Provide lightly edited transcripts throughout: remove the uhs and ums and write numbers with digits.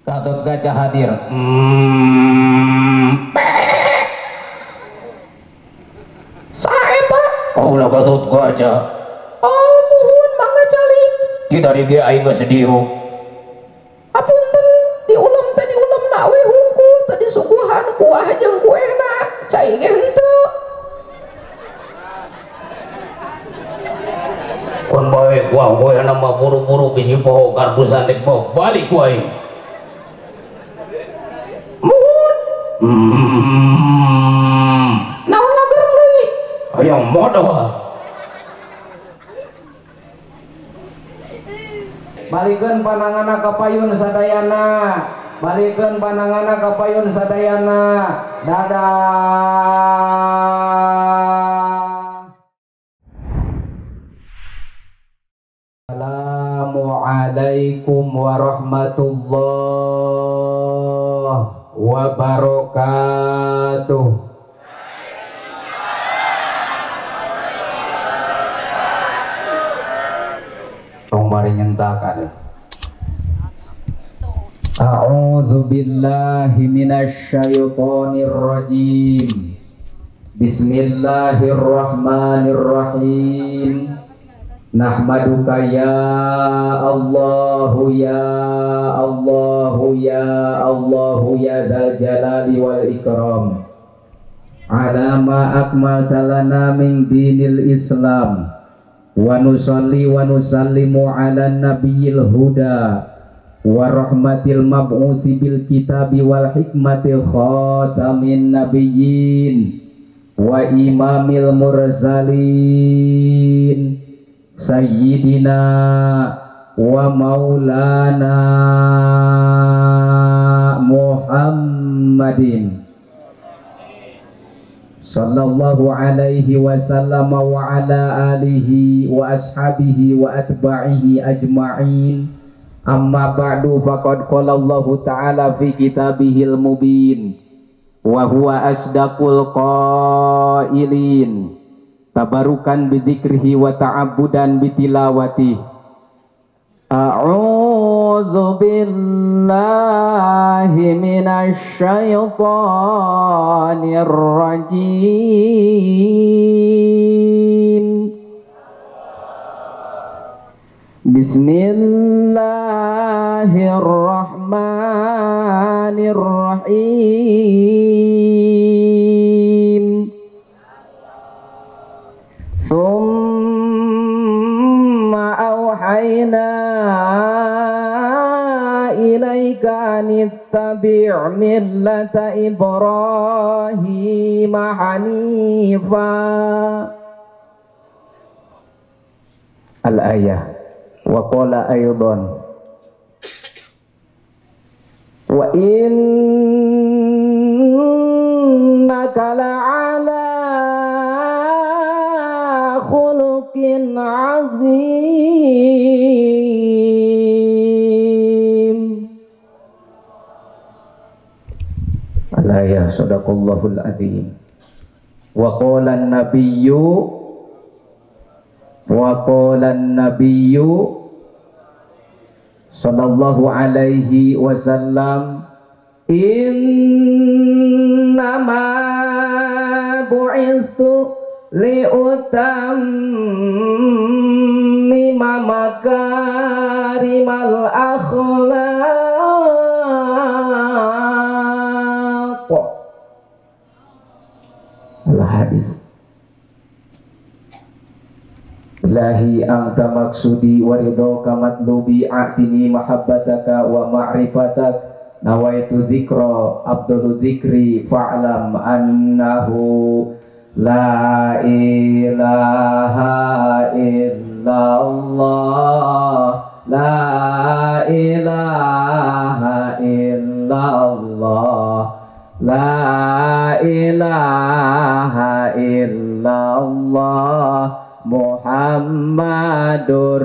Gatot Kaca hadir. Saeta. Oh lah Gatot Kaca. Oh muhun mangga cali. Tidak digi aing geus diu. Apunten diulam teh diulam na we hungkul tadi suguhan kuah jeung kuehna. Cai ge henteu. Kon bae kuah kuehna mah buru-buru bisi poho karbusan dek mau balik ku aing. Naon lagereng deui? Hayang modoh. Balikeun pananganna ka payun sadayana. Balikeun pananganna ka payun sadayana. Dadah. Assalamualaikum warahmatullahi wabarakatuh. Tong mari nyentakan. A'udzu billahi minasy syaithanir rajim. Bismillahirrahmanirrahim. Nahmaduka ya Allahu ya Allahu ya Allahu ya dzal jalali wal ikram ala ma akmalta lana min dinil Islam wa nusalli wa nusallimu ala nabiyil huda wa rahmatil mab'usi bil kitabi wal hikmati khatamin nabiyyin wa imamil mursalin Sayyidina wa maulana Muhammadin sallallahu alaihi wasallam wa ala alihi wa ashabihi wa atba'ihi ajma'in. Amma ba'du, faqad qala Allahu ta'ala fi kitabihil mubin wa huwa asdaqul qailin tabarukan bidzikrihi wa ta'abbudan bitilawati. A'udzu billahi minasy syaithanir rajim. Bismillahirrahmanirrahim. Summa awhayna ilaika nittabi' millata Ibrahim hanifa. Al-ayah. Wa qala aydan wa innaka la'ala khuluqin azim. Al-ayah. Sadaqallahul adzim. Wa qala an-nabiyyu sallallahu alaihi wasallam innama bu'istu liutammima makarimal akhlaq. Al-hadis. Ilahi anta maksudi wa ridhoka matlubi a'tini mahabbataka wa ma'rifatak nawaitu dzikra abdul dzikri fa'lam annahu la ilaha illallah la ilaha illallah la ilaha illallah Muhammadur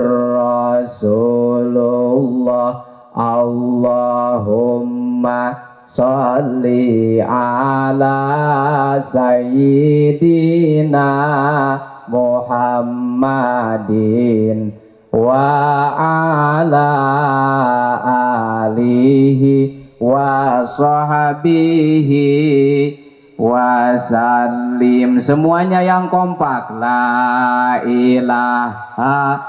Rasulullah. Allahumma sholli ala sayyidina Muhammadin wa ala alihi wa sahbihi wasallim. Semuanya yang kompak. La ilaha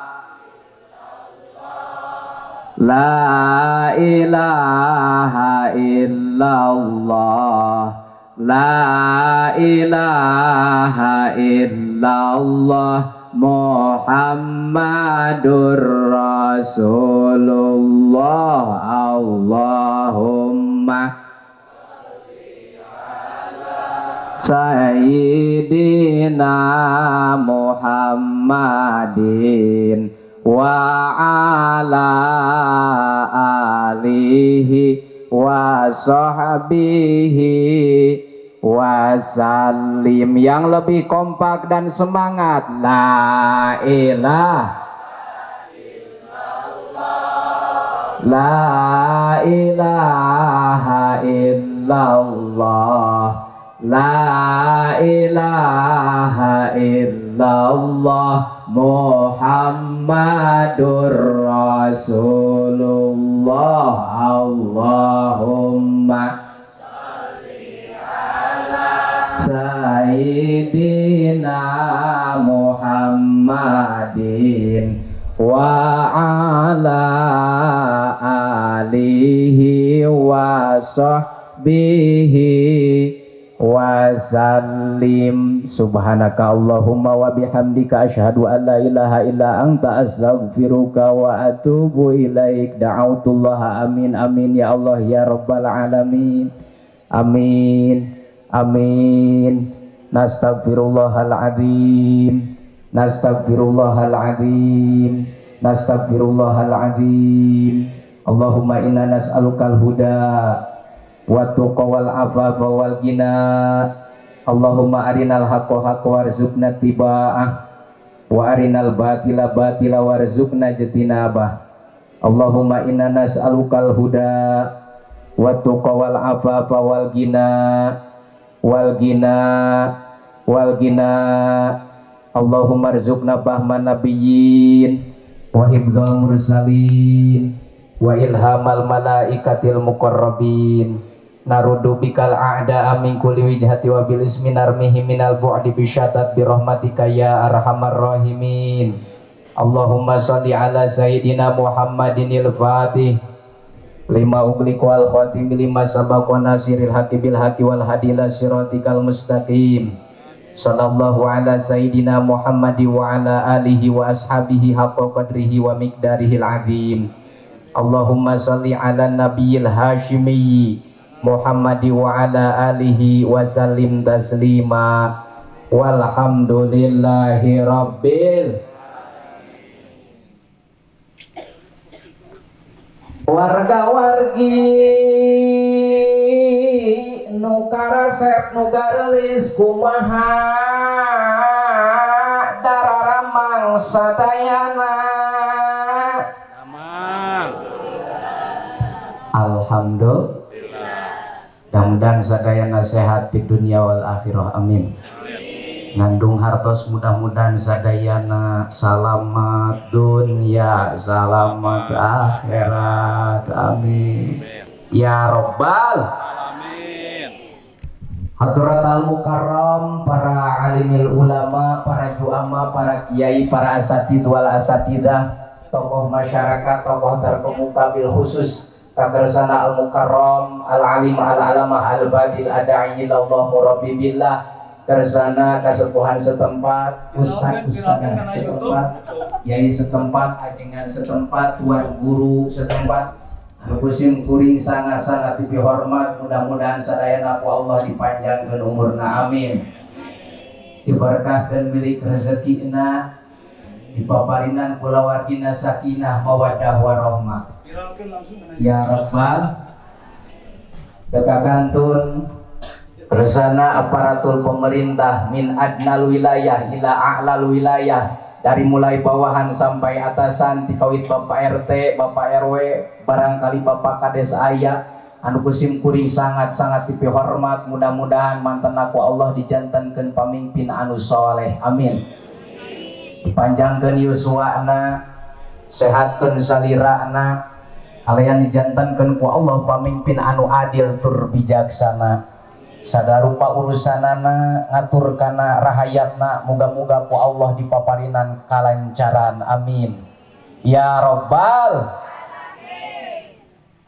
illallah, la ilaha illallah, Muhammadur Rasulullah. Allahumma Sayyidina Muhammadin wa ala alihi wa sahbihi wasallim. Yang lebih kompak dan semangat. La ilaha La ilaha illallah, la ilaha illallah, Muhammadur Rasulullah. Allahumma Sayyidina Muhammadin wa ala alihi wa sahbihi wasallim. Subhanaka Allahumma wa bihamdika asyhadu an la ilaha illa anta astaghfiruka wa atubu ilaik. Da'autullaha amin amin ya Allah ya rabbal alamin. Amin amin. Nastaghfirullahaladzim, nastaghfirullahaladzim, nastaghfirullahaladzim. Allahumma inna nas'alukal huda wa tuqa wal afafa wal ghina. Allahumma arinal haqqa haqqa warzuqna tiba'ah wa arinal batila batila warzuqna jatinabah. Allahumma inna nas'alukal huda wa tuqa wal afafa wal ghina wal ghina wal ghina. Allahumma rzuqna fahman nabiyyin wa hibdhal mursalin wa ilhamal malaikatil muqarrabin. Narudu bikal a'da'a min kulli wijhati wa bil ismi narmihi minal bu'di bisyatat bi rahmatika ya arhamar rahimin. Allahumma shalli ala sayyidina Muhammadinil Fatih lima ughliq wal khatim lima sabaq wa nasiril haqqi bil haqqi wal hadi ila siratikal mustaqim. Sallallahu ala sayyidina Muhammadi wa ala alihi wa ashabihi haqqa qadrihi wa miqdarihil azim. Allahumma salli ala nabiyil hashimiyyi Muhammadi wa ala alihi wa sallim taslima. Walhamdulillahi rabbil warga-wargi nu karasep nu garelis kumaha dararamang sadayana. Alhamdulillah. Mudah-mudahan sadayana sehat di dunia wal akhirah, amin. Ngandung hartos mudah-mudahan sadayana salamat dunia salamat akhirat, amin ya robbal. Hadirat al-mukarram, para alimil ulama, para juama, para kiai, para asatid wal asatidah, tokoh masyarakat, tokoh terkemuka bil khusus kagersana al-mukarram, al-alim, al-alama, al-badil, ada'i ilallah murabbi billah, kersana kasepuhan setempat, ustad-ustadah setempat, yai setempat, ajengan setempat, tuan guru setempat, kusim kuring sangat-sangat dihormat. Mudah-mudahan sadayana ku Allah dipanjangkan umurna, amin. Diberkahkan milik rezekina, dipaparinan kulawargina sakinah mawaddah warahmah ya rabbal. Tekakantun bersana aparatur pemerintah min adnal wilayah ila a'lal wilayah, dari mulai bawahan sampai atasan, tikawit Bapak RT, Bapak RW, barangkali Bapak Kades Ayah, anu kusim kuring sangat-sangat tipe hormat. Mudah-mudahan mantan aku Allah dijantankan pamimpin anu soleh, amin. Dipanjangkan yuswana, sehatkan salirana, Alian dijantankeun ku Allah pamimpin anu adil tur bijaksana sadarupa urusanana ngatur kana rahayatna muga-muga ku Allah dipaparinan kalancaran amin ya rabbal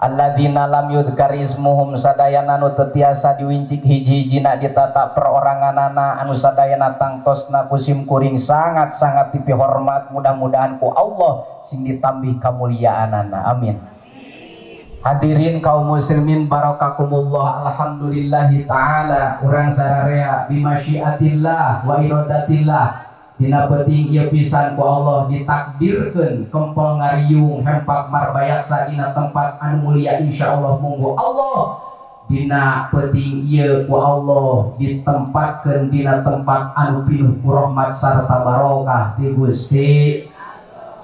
alladzina lam yudhkar ismuhum sadayana anu teu tiasa diwincik hiji-hijina ditata peroranganana anu sadayana tangtosna kusim kuring sangat-sangat dipihormat mudah-mudahan ku Allah sing ditambih kamuliaanana amin. Hadirin kaum muslimin barakakumullah alhamdulillahi ta'ala urang sararea bimasyiatillah wa iradatillah dina penting ieu pisan ku Allah ditakdirkeun kempel ngariung hempak marbayaksa dina tempat anu mulia insyaallah munggu Allah dina penting ieu ku Allah ditempatkeun dina tempat anu pinuh ku rahmat sarta barokah ti Gusti.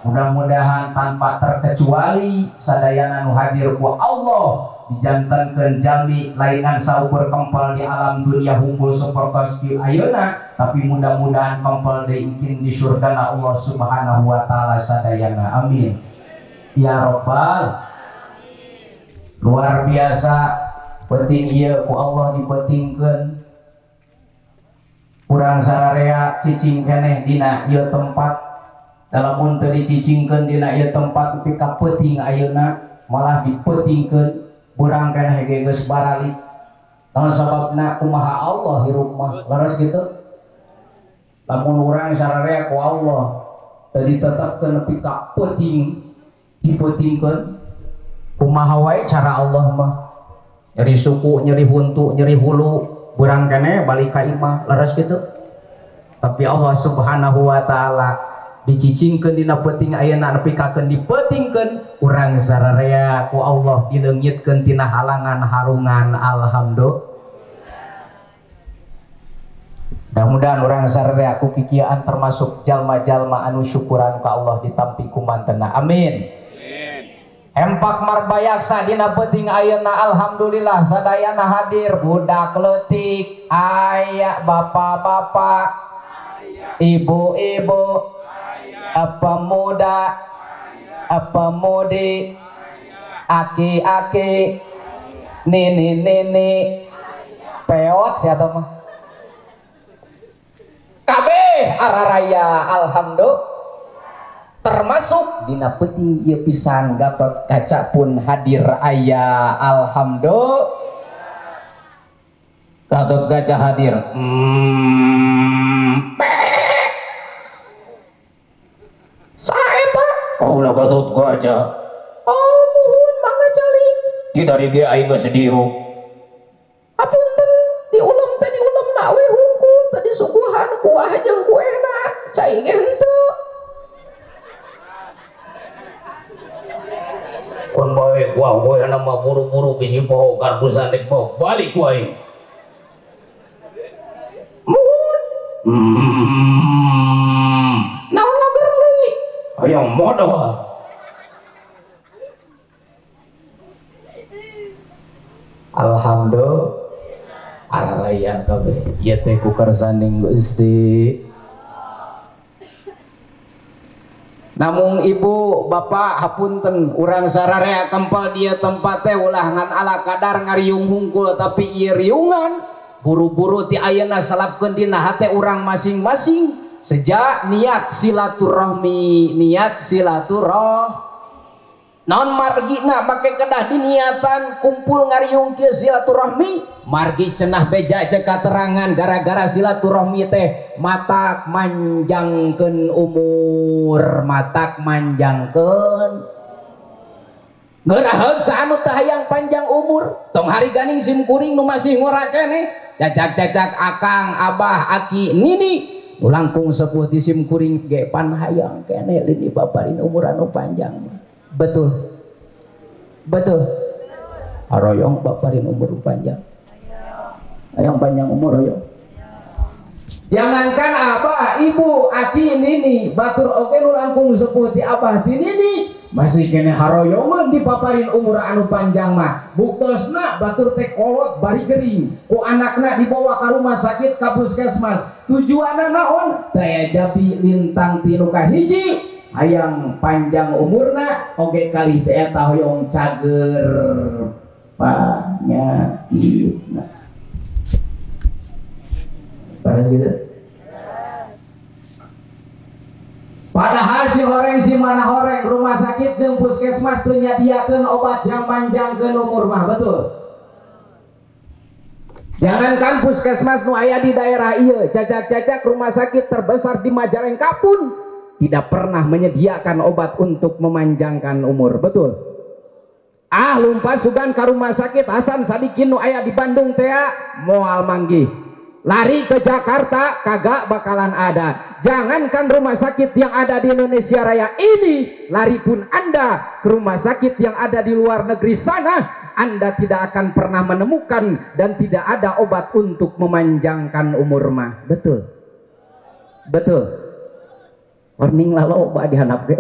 Mudah-mudahan tanpa terkecuali sadayana nu hadir ku Allah dijantankeun jalmi lainan saukur kempel di alam dunia hunkul sapertos di ayeuna tapi mudah-mudahan kempel diingkin di surgana Allah Subhanahu wa taala sadayana amin ya rabbal luar biasa penting ieu ku Allah dipentingkeun urang sararea cicing keneh dina ieu tempat dalam teu dicicingkeun dina ieu tempat tapi ka peuting ayeuna malah dipetingkeun urang keneh ge geus baralik naon sababna kumaha Allah hirup mah leres kitu lamun urang sararea ku Allah teu ditetepkeun nepi ka peuting dipetingkeun kumaha wae cara Allah mah nyeri suku nyeri huntu nyeri hulu urang keneh balik ka imah leres kitu tapi Allah Subhanahu wa taala dicicingkeun dina peuting ayeuna nepi kakeun dipetingkeun urang sararea ku Allah dileungitkeun tina halangan harungan alhamdulillah. Mudah-mudahan urang sararea ku kikieuan termasuk jalma-jalma anu syukuran ka Allah ditampi ku mantenna amin. Empak marbayaksa dina peuting ayeuna alhamdulillah sadayana hadir budak leutik aya bapak-bapak ibu-ibu apa muda apa mudi aki-aki nini peot siapa mah kabeh araraya alhamdulillah termasuk dina peuting ieu pisan Gatot Kaca pun hadir aya alhamdulillah Gatot Kaca hadir Kaulah Gatot Kaca. Muhun mangga calik. Di tadi ge aing geus dieu. Apunten di ulam na we hungkul tadi suguhan kuah jeung kuehna. Cai ge henteu. Kon bae kuah kuehna mah buru-buru bisi poho karbusan dek poho balik ku aing. Muhun. Naon ngagereng deui? Hayang modal. Alhamdulillah araraya kabeh ieu teh ku kersaning Gusti. Namung ibu bapak hapunten urang sararea kempel dia tempat teh ulah ngan ala kadar ngariung hungkul tapi ieu riungan buru-buru ti ayeuna salapkeun dina hate urang masing-masing sejak niat silaturahmi naon margina make kedah diniatan kumpul ngariung kieu silaturahmi margi cenah beja cek katerangan gara-gara silaturahmi teh matak manjangkeun umur matak manjangkeun ngeuraheun saanu teh hayang panjang umur tong hari ganing sim kuring nu masih ngora keneh cacak-cacak akang abah aki nini ulangkung sepuh di sim kuring ge pan hayang keneh lini baparin umur anu panjang betul haroyong baparin umur panjang hayang panjang umur hoyong jangankan abah ibu aki nini batur oke nu langkung sepuh di abah di nini masih kene haroyongan dipaparin umur anu panjang mah buktosna batur teh kolot bari gering ku anakna dibawa ka rumah sakit ka puskesmas tujuanna naon daya jabi lintang tinu ka hiji hayang panjang umurna oge kali teh eta hoyong cager panyakitna. Beres gitu. Padahal si horeng si mana horeng rumah sakit jeung puskesmas teu nyadiakeun obat yang panjangkeun umur mah, betul? Jangankan puskesmas nu aya di daerah ieu, jajak-jajak rumah sakit terbesar di Majalengka pun tidak pernah menyediakan obat untuk memanjangkan umur, betul? Lumpas sugan ka rumah sakit Hasan Sadikin nu aya di Bandung teh moal manggih. Lari ke Jakarta kagak bakalan ada. Jangankan rumah sakit yang ada di Indonesia Raya ini, lari pun Anda ke rumah sakit yang ada di luar negeri sana, Anda tidak akan pernah menemukan dan tidak ada obat untuk memanjangkan umur mah. Betul? Betul? Warning lah lo obat dihanap ke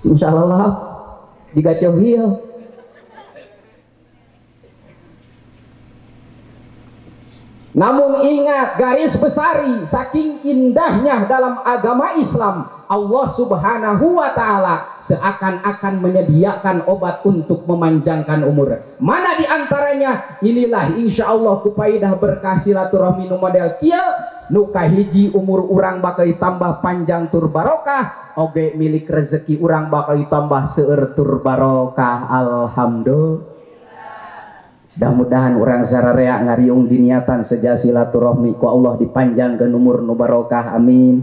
susah lah digacoh hiu. Namun ingat, garis besari saking indahnya dalam agama Islam, Allah Subhanahu wa Ta'ala seakan-akan menyediakan obat untuk memanjangkan umur. Mana diantaranya? Inilah insya Allah kupaidah berkah silaturahmi nu model kieu nu kahiji umur urang bakal ditambah panjang tur barokah, oge milik rezeki urang bakal ditambah seueur tur barokah. Alhamdulillah. Mudah-mudahan orang sararea ngariung diniatan seja silaturahmi ku Allah dipanjangkeun umur nu barokah, amin.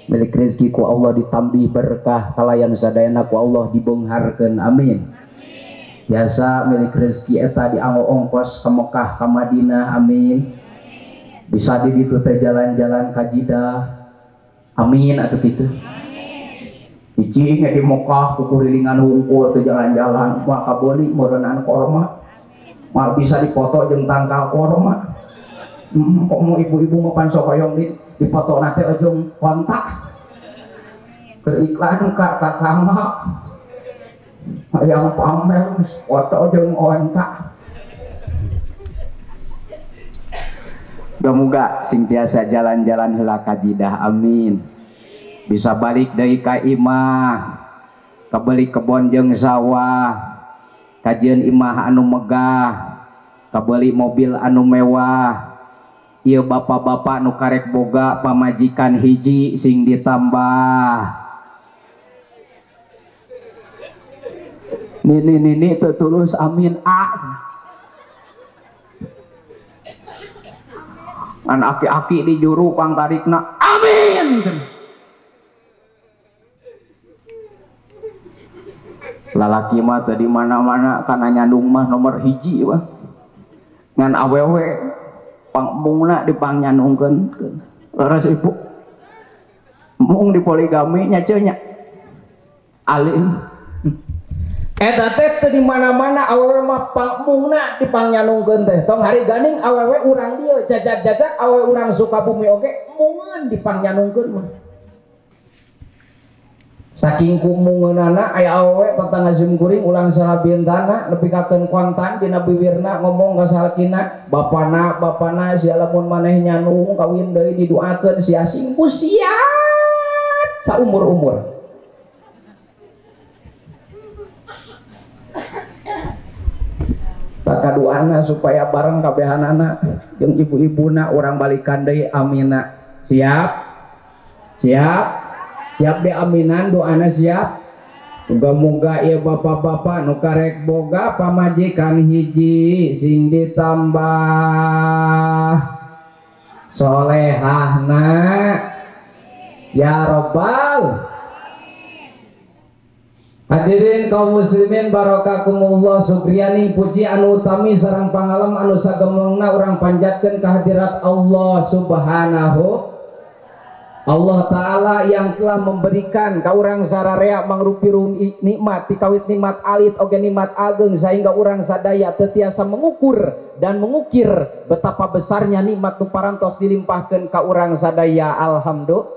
Milik rezeki ku Allah ditambih berkah, kalayan sadayana ku Allah dibeungharkeun, amin. Biasa milik rezeki eta dianggo ongkos ka Mekah ka Madinah, amin. Bisa di ditu teh jalan-jalan ka Jeddah, amin atuh kitu. Icing di Mekah ku kurilingan hungkul teh jalan-jalan mah kabeuli morenan korma. Mal bisa dipoto jeung tangkal korma. Kok mau ibu-ibu mau pan sok hoyong di foto nate ujung kontak. Beriklan ka kakama. Hayang pamer foto jeung ontak. Muga sing tiasa jalan-jalan heula ka Jeddah, amin. Bisa balik deui ka imah. Kabeli kebon jeung sawah. Kajian imah anu megah, kabeli mobil anu mewah. Ieu bapak-bapak nu karek boga pamajikan hiji sing ditambah. Nini tetulus amin an aki-aki di juru pang tarikna amin. Lalaki mah tadi mana-mana karena nyandung mah nomor hiji wah. Ngan awewe pangmungna dipangnyanungkeun. Leres ibu. Mung di poligami nya nya. Alim. Eta teh teu di mana-mana awewe mah pangmungna dipangnyanungkeun teh. Tong hari gandeng awewe urang dieu jajak-jajak awewe urang Sukabumi oge mungeun dipangnyanungkeun mah. Saking kumungeunana aya awewe patang ngazum kuring ulang salabintana nepi kakeun kontan dina bibirna ngomong ka salakina, bapana sia lamun maneh nyanung kawin deui didoakeun sia singku siat saumur-umur. Pakaduana supaya bareng kabehanana jeung ibu-ibuna urang balikan deui amina. Siap? Siap? Siap deh aminan doana siap. Moga-moga ya bapak-bapak nu karek boga pamajikan hiji sing ditambah solehahna ya robbal. Hadirin kaum muslimin barakakumullah, sukriyani puji anu utami sareng pangalem anu sagemengna urang panjatkeun ka hadirat Allah Subhanahu Allah Ta'ala yang telah memberikan ka urang sararea mangrupi nikmat tikawit nikmat alit oge nikmat ageng sehingga urang sadaya teu tiasa mengukur dan mengukir betapa besarnya nikmat nu parantos dilimpahkeun ka urang sadaya. Alhamdulillah.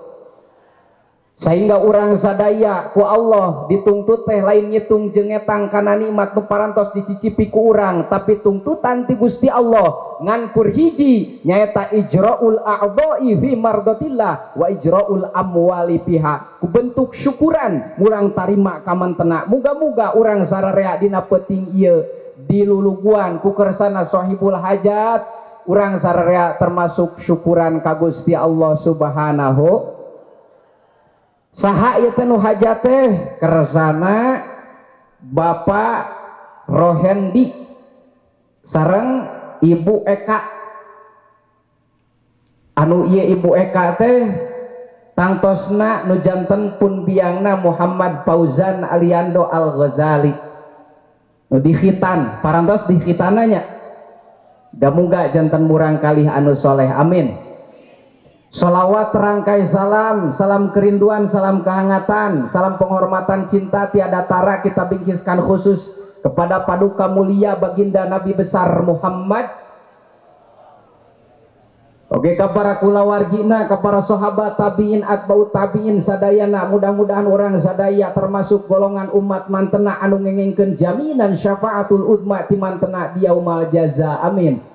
sehingga orang sadaya ku Allah dituntut teh lain ngitung jengetang kana nikmat nu parantos dicicipi ku urang, tapi tuntutan ti Gusti Allah ngankur hiji nyaeta ijraul a'dha'i fi mardatillah wa ijraul amwali fiha, ku bentuk syukuran urang tarima kamantena. Muga-muga urang sararea dina peuting ieu diluluguan ku kersana sahibul hajat, urang sararea termasuk syukuran ka Gusti Allah Subhanahu. Saha ieu teh nu hajat teh kersana Bapak Rohendi sareng Ibu Eka. Anu ieu Ibu Eka teh tangtosna nu janten pun biangna Muhammad Fauzan Aliando Al-Ghazali. Nu dikhitan, parantos dikhitananya. Damuga janten murang kalih anu soleh, amin. Sholawat rangkai salam, salam kerinduan, salam kehangatan, salam penghormatan cinta tiada tara kita bingkiskan khusus kepada paduka mulia baginda Nabi besar Muhammad. Oke, ka para kulawargina, ka para sahabat tabiin, atba'ut tabiin sadayana, mudah-mudahan orang sadaya termasuk golongan umat mantena anu ngengengkeun jaminan syafaatul udma ti mantena di yaumul jaza, amin.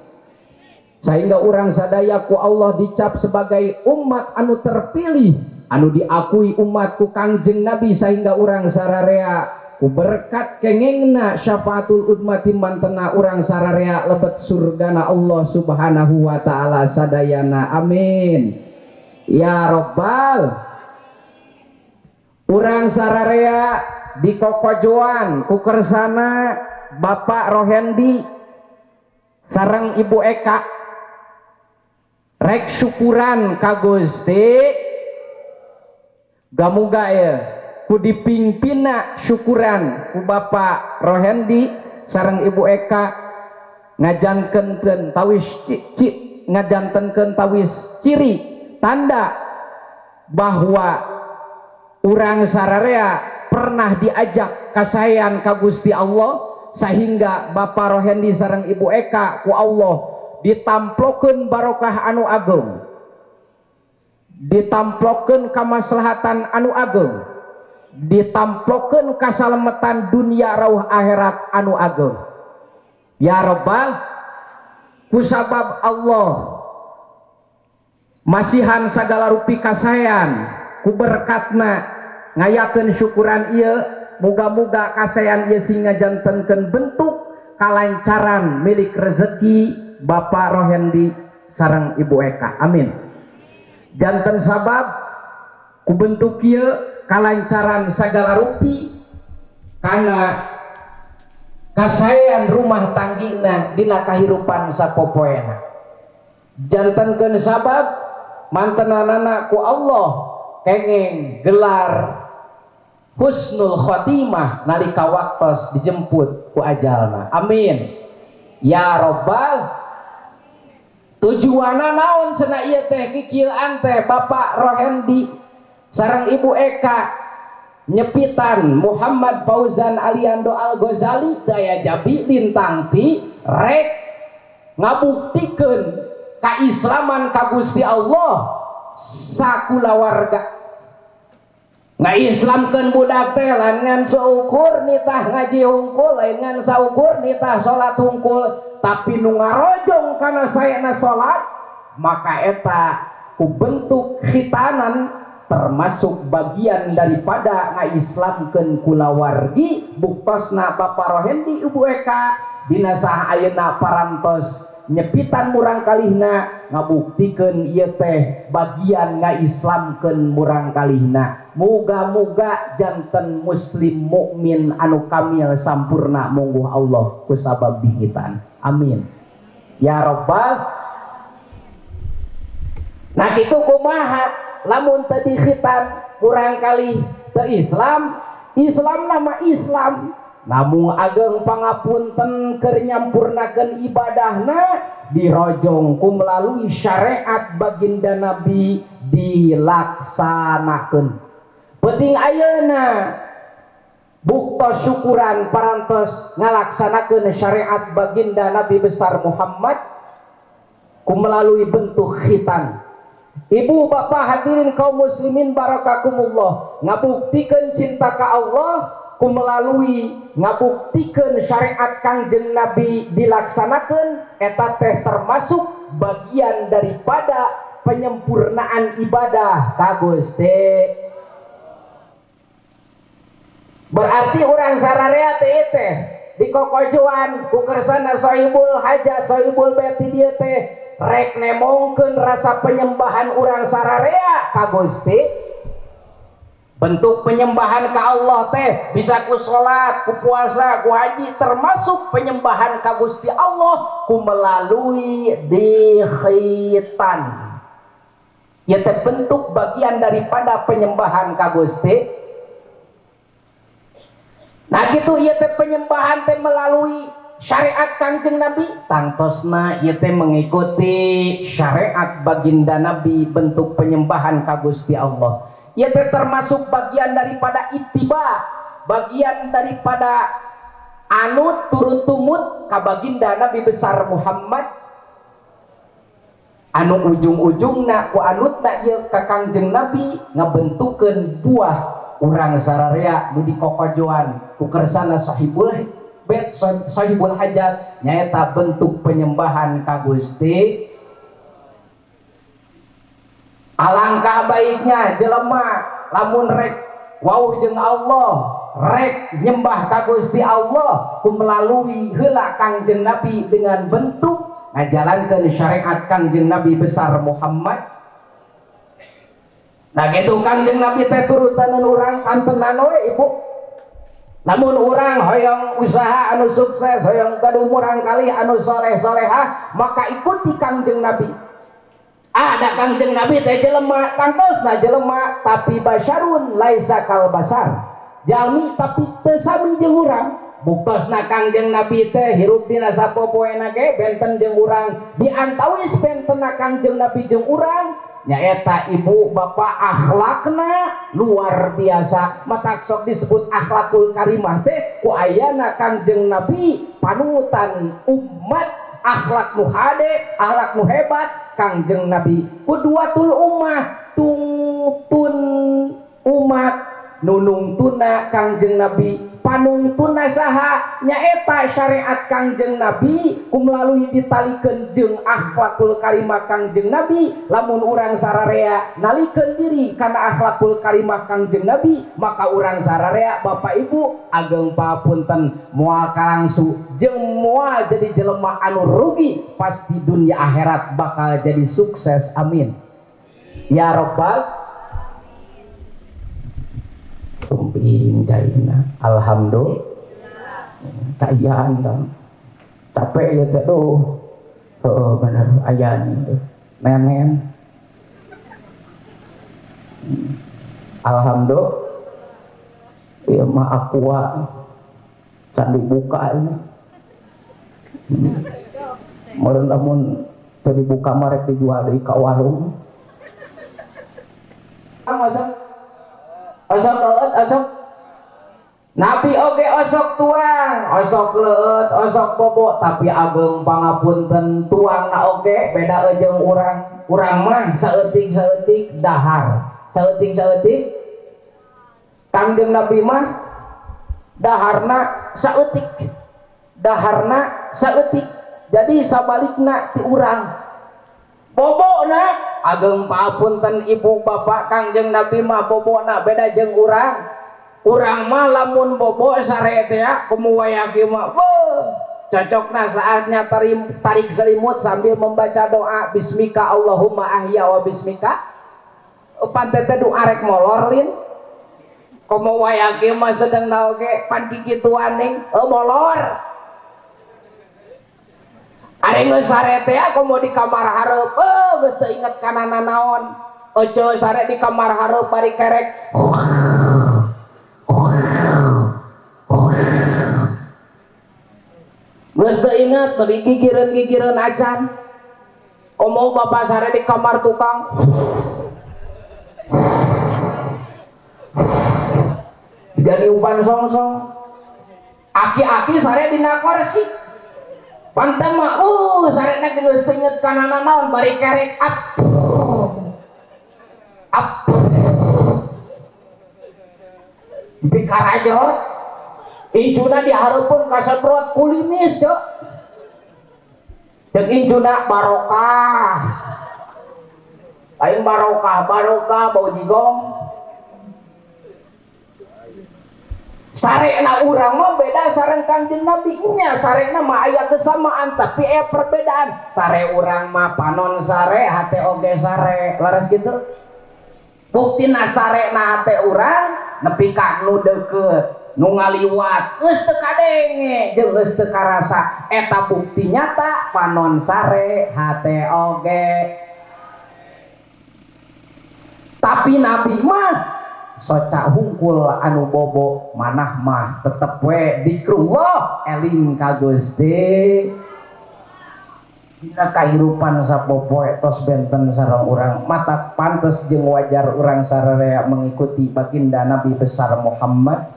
Sehingga orang sadaya ku Allah dicap sebagai umat anu terpilih, anu diakui umat ku Kangjeng Nabi, sehingga orang sararea ku berkat kengengna syafaatul udmati mantena orang sararea lebet surgana Allah Subhanahu wa ta'ala sadayana, amin ya Rabbal. Urang sararea di kokojoan ku kersana Bapak Rohendi sareng Ibu Eka rek syukuran ka Gusti, gamuga ya ku dipimpinna syukuran ku Bapak Rohendi sareng Ibu Eka ngajantenkeun tawis ngajantenkeun tawis ciri tanda bahwa urang sararea pernah diajak kasayan ka Gusti Allah, sehingga Bapak Rohendi sareng Ibu Eka ku Allah ditamplokeun barokah anu agung, ditamplokeun kamaslahatan anu agung, ditamplokeun kasalamatan dunia rauh akhirat anu agung ya Rabbal. Kusabab Allah masihan sagala rupi kasayan ku berkatna ngayakeun syukuran ieu, muga-muga kasayan ieu sing ngajantenkeun bentuk kalancaran milik rezeki Bapak Rohendi sareng Ibu Eka, amin. Janten sabab ku bentuk ieu kalancaran sagala rupi kana kasayan rumah tanggina dina kahirupan sapopoena. Jantenkeun sabab mantenanana ku Allah kengeng gelar husnul khotimah nalika waktos dijemput ku ajalna, amin ya Rabbal. Tujuanna naon cenah ieu teh kikieuan teh Bapak Rohendi sareng Ibu Eka nyepitan Muhammad Fauzan Aliando Al-Ghazali daya Jabi lintang ti rek ngabuktikeun kaislaman ka Gusti Allah sakulawarga. Ngaislamkeun budak teh lain ngan saukur nitah ngaji hungkul, lain ngan saukur nitah salat hungkul, tapi nu ngarojong kana sayana salat maka eta ku bentuk khitanan termasuk bagian daripada ngaislamkeun kulawargi. Buktosna Bapak Rohendi Ibu Eka dina saha ayeuna parantos nyepitan murang kalihna ngabuktikeun ieu teh bagian ngaislamkeun murang kalihna. Muga-muga janten muslim mukmin anu kamil sampurna mungguh Allah ku sabab bihitan, amin ya Rabbal. Nah kitu kumaha lamun teu dikhitan kurang kali teu Islam, Islam nama Islam namun ageng pangapunten keur nyampurnakeun ibadahna dirojong ku melalui syariat baginda Nabi dilaksanakeun. Penting ayeuna buktos syukuran parantos ngalaksanakeun syariat baginda Nabi besar Muhammad ku melalui bentuk khitan. Ibu bapak hadirin kaum muslimin barakakumullah, ngabuktikeun cinta ka Allah ku melalui ngabuktikeun syariat Kangjeng Nabi dilaksanakeun, eta teh termasuk bagian daripada penyempurnaan ibadah ka Gusti. Berarti orang sararea teh dikokojoan ku kersana sahibul hajat sahibul bait dieu teh rek nemongkeun rasa penyembahan urang sararea ka Gusti. Bentuk penyembahan ka Allah teh bisa ku salat, ku puasa, ku haji, termasuk penyembahan ka Gusti Allah ku melalui dikhitan. Ya teh bentuk bagian daripada penyembahan ka Gusti. Nah gitu ieu teh penyembahan teh melalui syariat Kangjeng Nabi, tantosna ieu teh mengikuti syariat baginda Nabi, bentuk penyembahan ka Gusti Allah. Ieu teh termasuk bagian daripada ittiba, bagian daripada anut turun tumut ka baginda Nabi besar Muhammad. Anu ujung-ujungna ku anutna ieu ka Kangjeng Nabi ngabentukeun buah urang sararea nu dikokojoan ku kersana sahibul bait sahibul hajat, nyaeta bentuk penyembahan ka Gusti. Alangkah baiknya jelema lamun rek wauh jeung Allah, rek nyembah ka Gusti Allah ku melalui heula Kangjeng Nabi dengan bentuk ngajalankeun syariat Kangjeng Nabi besar Muhammad. Nah gitu Kangjeng Nabi teh turutaneun urang kantenan we ibu. Namun orang hoyong usaha anu sukses, hoyong kadumurang kali anu soleh-solehah, maka ikuti Kangjeng Nabi. Ada Kangjeng Nabi teh jelema, tangtosna jelema tapi basyarun laisa kal basar. Jalmi tapi teu sami jeung urang. Buktosna Kangjeng Nabi teh hirup dina sapopoena ge benten jeung urang. Di antawis bentenna Kangjeng Nabi jeung urang nyaeta ibu bapak akhlakna luar biasa. Matak sok disebut akhlakul karimah teh ku ayana Kangjeng Nabi panutan umat, akhlak nu hade, akhlak nu hebat Kangjeng Nabi. Qudwatul ummah, tungtun umat nunungtuna Kangjeng Nabi. Panungtuna saha nyaeta syariat Kangjeng Nabi ku melalui ditalikeun jeung akhlakul karimah Kangjeng Nabi. Lamun urang sararea nalikeun diri kana akhlakul karimah Kangjeng Nabi, maka urang sararea Bapak Ibu ageng papunten moal kalangsu jeung moal jadi jelema anu rugi pas di dunia akhirat bakal jadi sukses. Amin ya rabbal sumping jaina. Alhamdulillah kayaan dong capek ya teh tuh. Oh bener ayaan itu nenen. Alhamdulillah ya mah aqua can dibuka ini. Meureun lamun teu dibuka mah rek dijual deui ka warung. Osok leut, osok Nabi oge osok tuang, osok leut, osok bobo, tapi ageng pangapunten tuangna oge beda jeung urang. Urang mah saeutik-saeutik dahar, saeutik-saeutik. Kangjeng Nabi mah daharna saeutik, daharna saeutik. Jadi sabalikna ti urang. Bobona ageng papunten ibu bapak Kangjeng Nabi mah bobona beda jeung urang. Urang mah lamun bobo sare teh ya kumu wayaki mah cocokna saatnya tarik selimut sambil membaca doa bismika Allahumma ahya wa bismika. Pan teh doa rek molor lin. Kumu wayaki mah sedeng naoge pan kikituan ning molor. Ari geus sare teh komo di kamar hareup, geus teu inget kana nanaon. Ojo sare di kamar hareup bari kerek. Geus teu inget bari gigireun-gigireun acan. Komo bapak sare di kamar tukang. Jadi umpan songsong. Aki-aki sare dina kursi. Pantama, sarena geus teu inget kana nanaon bari kerek Bikara jerot injuna diharapun kasemprot kulimis cok jeung injuna barokah lain barokah bau jigong sarena urang mah beda sareng Kangjeng Nabi nya sarena mah aya kesamaan tapi perbedaan sare urang mah panon sare hate oge sare laras gitu buktina sarena hate urang nepi ka nu deukeut nu ngaliwat geus teu kadenge jeung geus teu karasa eta bukti nyata panon sare hate oge tapi Nabi mah soca hungkul anu bobo manah mah tetep we dikrullah eling ka Gusti dina kahirupan sapopoe tos benten sareng urang mata pantes jeung wajar urang sararea mengikuti baginda Nabi besar Muhammad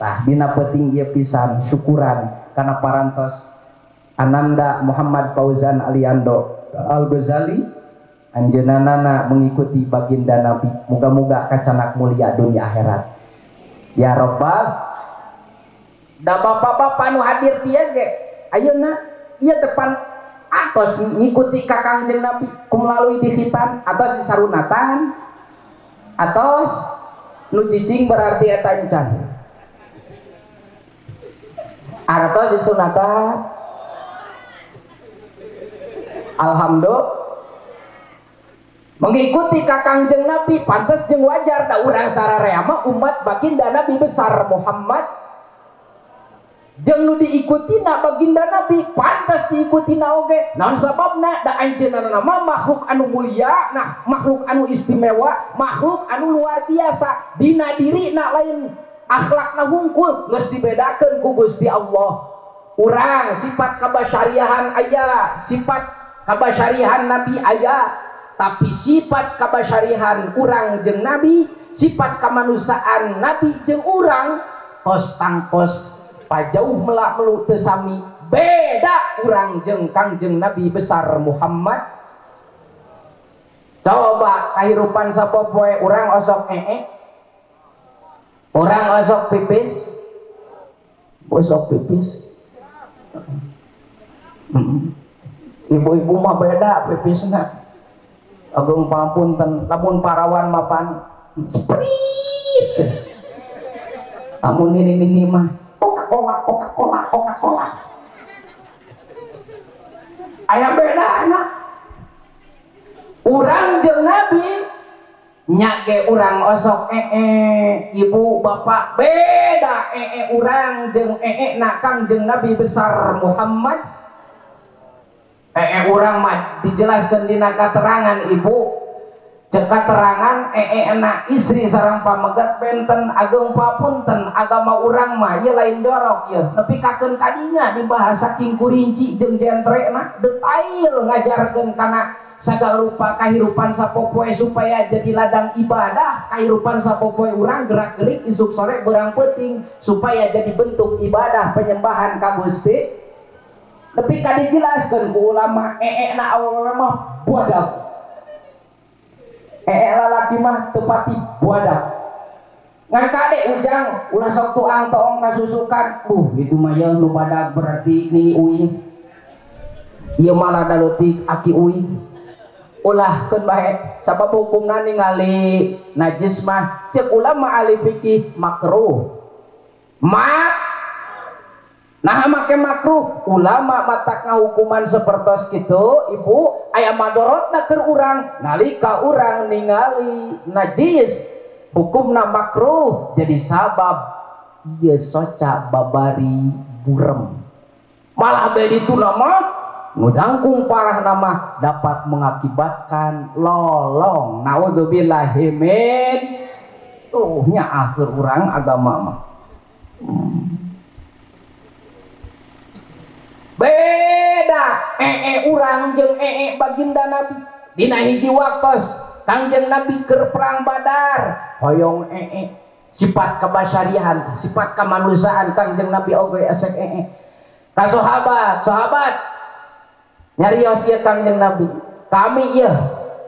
tah dina peuting ieu pisan syukuran kana parantos Ananda Muhammad Fauzan Aliando Al-Ghazali anjeunana mengikuti baginda Nabi muga-muga kacanak mulia dunia akhirat ya Rabbal da bapak-bapak nu hadir tieu ge ayeuna ieu depan atos ngikuti ka Kangjeng Nabi melalui dihitan atos disarunatan atos nu cicing berarti eta encan atos disunatan alhamdulillah mengikuti ka Kangjeng Nabi pantes jeung wajar da urang sararea mah umat baginda Nabi besar Muhammad jeung nu diikutina baginda Nabi pantes diikutina oge naon sababna da anjeunna mah makhluk anu mulia nah makhluk anu istimewa makhluk anu luar biasa dina dirina lain akhlakna hungkul geus dibedakeun ku Gusti Allah urang sifat kabasyariahan aya sifat kabasyariahan Nabi aya tapi sifat kabasyarihan urang jeung Nabi sifat kemanusiaan Nabi jeung urang tos tangkos pajauh melak melu teu sami beda urang jeung Kangjeng Nabi besar Muhammad coba kahirupan sapopoe urang osok urang osok pipis ibu-ibu mah beda pipisna agung pangapunten lamun parawan mapan sprit amun ini mah Coca-Cola aya beda anak urang jeung Nabi nya ge urang osok ibu bapak beda urang jeung na Kangjeng Nabi besar Muhammad urang mah dijelaskeun dina katerangan ibu cek katerangan na istri sareng pamegat benten ageng papunten agama urang mah ieu lain dorok ieu nepi kakeun kadinya dibahas saking kurinci jeung jentrena detail ngajarkeun kana sagala rupa kahirupan sapopoe supaya jadi ladang ibadah kahirupan sapopoe urang gerak-gerik isuk sore beurang peuting supaya jadi bentuk ibadah penyembahan ka Gusti tapi kan dijelaskan ku ulama na awewe mah buadak lalaki mah tepati buadak ngan kade ujang ulah sok tuang toong kasusukan itu mah ya lu badak berarti nini uing ieu malah dalutik aki uing ulah keun bae sabab hukumna ningali najis mah cek ulama ahli fikih makruh nah make makruh ulama matak ngahukuman sapertos kitu ibu aya madorotna keur urang nalika urang ningali najis hukumna makruh jadi sabab ieu soca babari burem malah bedi tu nama nu jangkung parah nama dapat mengakibatkan lolong naudzubillah min nya akhir urang agama mah beda urang jeung baginda Nabi dina hiji waktos Kangjeng Nabi keur perang Badar hoyong sifat kebasyariahan sifat kemanusiaan Kangjeng Nabi oge esek ka sahabat nyarios ieu Kangjeng Nabi kami ieu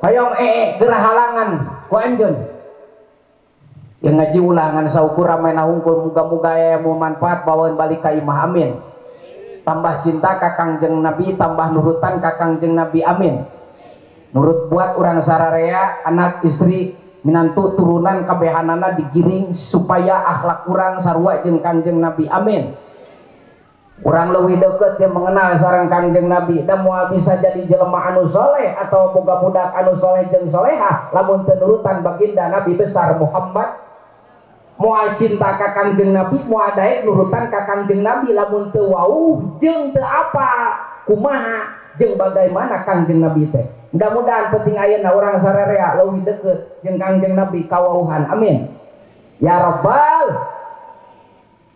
Hayong gerah halangan ku anjeun yang ngaji ulangan saukur ramai nahungkul muga-muga mau manfaat bawain balik ka imah amin. Tambah cinta ka Kangjeng Nabi, tambah nurutan ka Kangjeng Nabi amin. Nurut buat orang sararea anak istri minantu turunan kabehanana digiring supaya akhlak urang sarua jeung Kangjeng Nabi amin. Urang leuwih deukeut yang mengenal sareng Kangjeng Nabi dan moal bisa jadi jelema anu soleh atau boga budak anu soleh jeung soleha lamun teu nurutan baginda Nabi besar Muhammad. Moal cinta ka Kangjeng Nabi, moal daek nurutan ka Kangjeng Nabi lamun teu wauh jeung teu apa kumaha jeung bagaimana Kangjeng Nabi teh. Mudah-mudahan penting ayeuna urang sararea leuwih deukeut jeung Kangjeng Nabi kawauhan amin ya rabbal.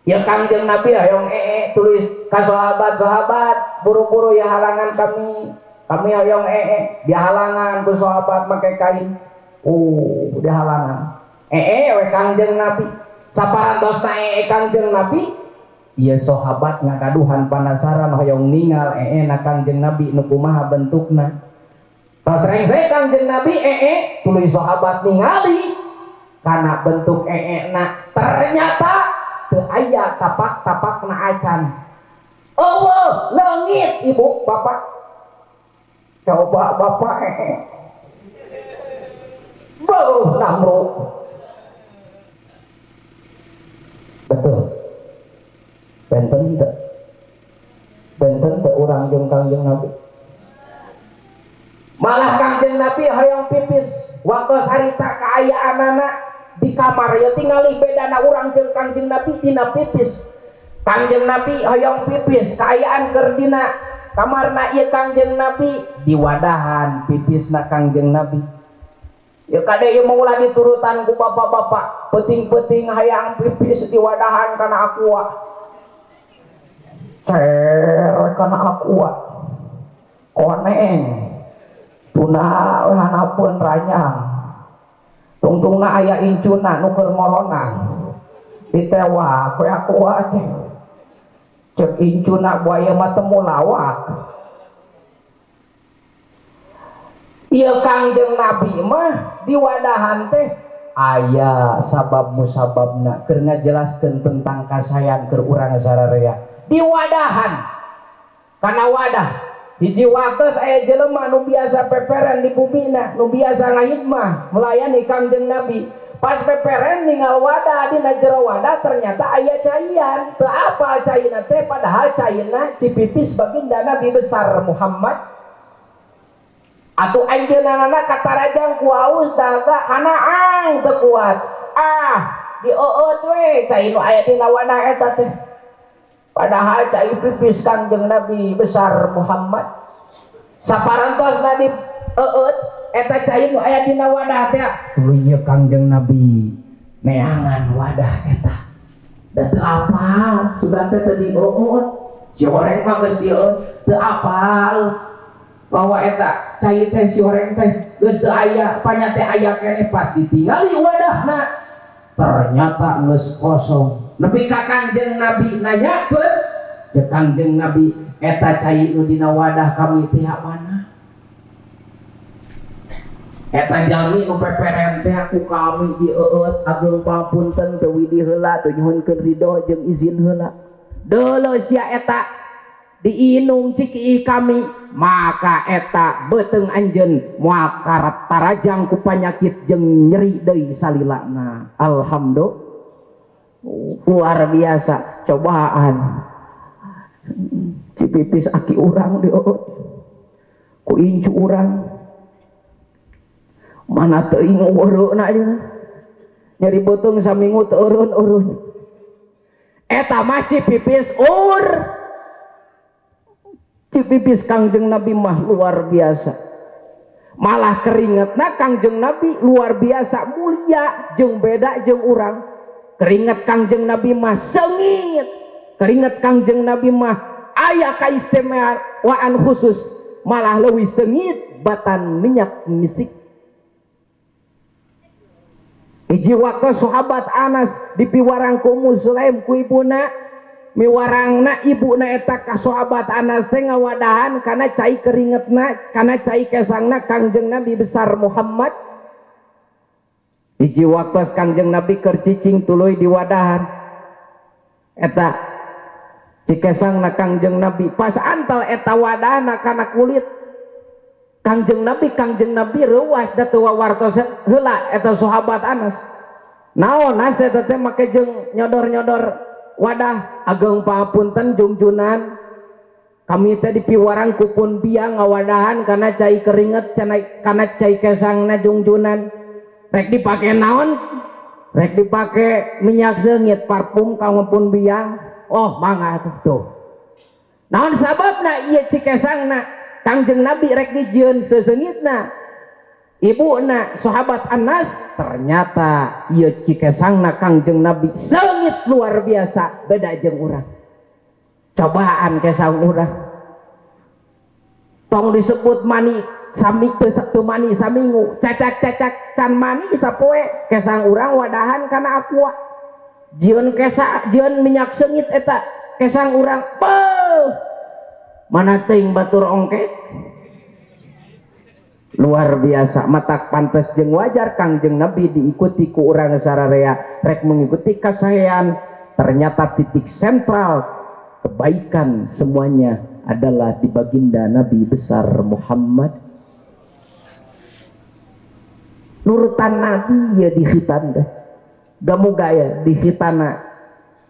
Ya Kangjeng Nabi hayong tulis ka sahabat-sahabat buru-buru ya halangan kami hayong dia halangan ku sahabat make kain dia halangan we Kangjeng Nabi saparantosna Kangjeng Nabi ieu sahabat ngagaduhan panasaran hoyong ningal na Kangjeng Nabi nu kumaha bentukna tos rengse Kangjeng Nabi tuluy sahabat ningali kana bentuk na ternyata teu aya tapak-tapakna acan. Allah leungit ibu bapak coba bapak beuh namru betul benten teu urang jeung Kangjeng Nabi malah Kangjeng Nabi hoyong pipis waktu sarita kaayaanana di kamar ya tingali bedana urang jeung Kangjeng Nabi dina pipis. Kangjeng Nabi hoyong pipis kaayaan keur dina kamarna ieu Kangjeng Nabi di wadahan pipisna Kangjeng Nabi. Ya kade ieu maulah diturutan ku bapak-bapak penting-penting hayang pipis di wadahan kana aqua. Cer kana aqua. Koneng. Tuna hanapeun ranyang. Tungtungna aya incuna nu keur ngoronan ditewa ku aqua teh cek incuna buaya mah teu mulawak. Ieu Kangjeng Nabi mah di wadahan teh aya sabab musababna keur ngajelaskeun tentang kasayan keur urang sararea di wadahan kana wadah hiji waktos aya jelema nu biasa peperen di bumina nu biasa ngahidmah melayani Kangjeng Nabi pas peperen ninggal wadah dina jero wadah ternyata aya caian teu apal caina teh padahal caina cipipis baginda Nabi besar Muhammad atuh anjeunna katarajang ku haus daga hanaang teu kuat dieut we cai nu aya dina wadah eta teh padahal cai pipis Kangjeng Nabi besar Muhammad saparantosna dieut eta cai nu aya dina wadah teh tuluy ieu Kangjeng Nabi neangan wadah eta da teu apal sudah teh teu dieut si horeng mah geus dieut teu apal bahwa eta cai teh si horeng teh geus teu aya panya teh aya keneh pas ditinggali wadahna ternyata geus kosong nepi ka Kangjeng Nabi nanyakeun cek Kangjeng Nabi eta cai nu dina wadah kami teh mana eta jalmi nu peperen teh ku kami dieut ageung papunten teu widi heula teu nyuhunkeun ridho jeung izin heula deuleu sia eta diinung ciki kami maka eta beteung anjeun moal tarajang ku panyakit jeung nyeri deui salilana alhamdulillah luar biasa cobaan cipipis aki urang dieut ku incu urang mana teuing weureuna nyeri beuteung saminggu teu eureun eta mah cipipis cipipis Kangjeng Nabi mah luar biasa malah keringetna Kangjeng Nabi luar biasa mulia jeung beda jeung urang keringet Kangjeng Nabi mah sengit keringet Kangjeng Nabi mah aya kaistimewaan khusus malah leuwih sengit batan minyak misik hiji waktu sahabat Anas dipiwarang ku Muslim ku ibuna miwarangna ibuna eta ka sahabat Anas teh ngawadahan kana cai keringetna kana cai kesangna Kangjeng Nabi besar Muhammad. Hiji waktu Kangjeng Nabi keur cicing tuluy di wadahan eta cikesangna Kangjeng Nabi pas antal eta wadahna kana kulit Kangjeng Nabi reuas da teu wawartos heula eta sahabat Anas. Naon eta teh make jeung nyodor-nyodor wadah ageng papunten jungjunan kami teh dipiwarang kupun biang ngawadahan kana cai keringet kana cai kesangna jungjunan rek dipake naon rek dipake minyak seungit parfum kangpun biang oh mangga tuh naon sababna ieu cikesangna Kangjeng Nabi rek dijieun seseungitna ibuna sahabat Anas ternyata ieu cikesangna Kangjeng Nabi seungit luar biasa beda jeung urang cobaan kesang urang tong disebut mani sami teu mani saminggu cacak-cacak can mani sapoe kesang urang wadahan kana aqua jieun jieun minyak seungit eta kesang urang mana teuing batur ongkek luar biasa matak pantes jeung wajar Kangjeng Nabi diikuti ku urang sararea rek mengikuti kasayan ternyata titik sentral kebaikan semuanya adalah di baginda Nabi besar Muhammad. Nurutan Nabi ya dihitan deh gamuga ya dihitana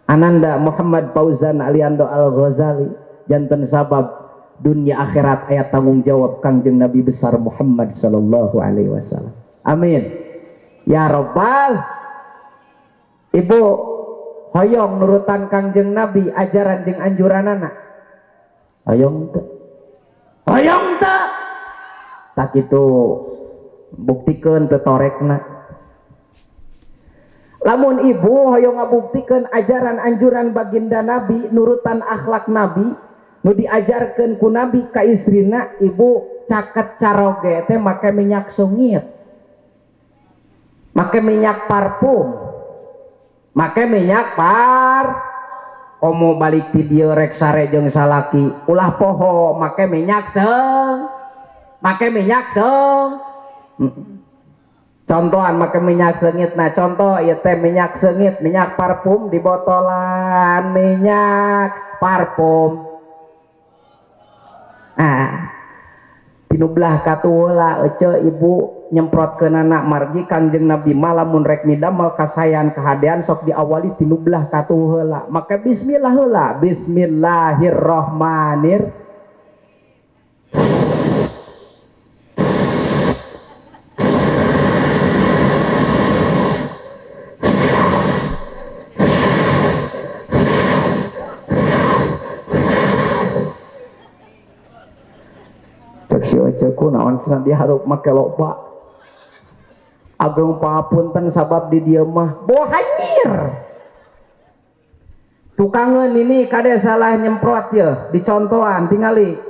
Ananda Muhammad Fauzan Aliando Al-Ghazali janten sabab dunia akhirat ayat tanggung jawab Kangjeng Nabi besar Muhammad sallallahu alaihi wasallam. Amin ya Rabbal. Ibu hoyong nurutan Kangjeng Nabi ajaran jeung anjuranana hoyong teu tak itu buktikeun teu torekna. Lamun ibu hoyong ngabuktikeun ajaran anjuran baginda Nabi nurutan akhlak Nabi nu diajarkeun ku Nabi ka istrina ibu caket caroge teh make minyak sungit make minyak parfum make minyak komo balik ti dieu rek sare jeung salaki ulah poho make minyak seung contohan make minyak seungit nah contoh ieu teh minyak seungit minyak parfum di botolan minyak parfum tinublah katulah ece ibu nyemprotkeun anak margi Kangjeng Nabi malamun rek midamel kasayan kahadean sok diawali tinublah katu heula maka bismillah heula bismillahirrahmanirrahim. Si oceku naon cenah dia hareup make loba ageng papunten sabab di dieu mah bohanyir tukangeun ini kade salah nyemprot ye dicontohan tingali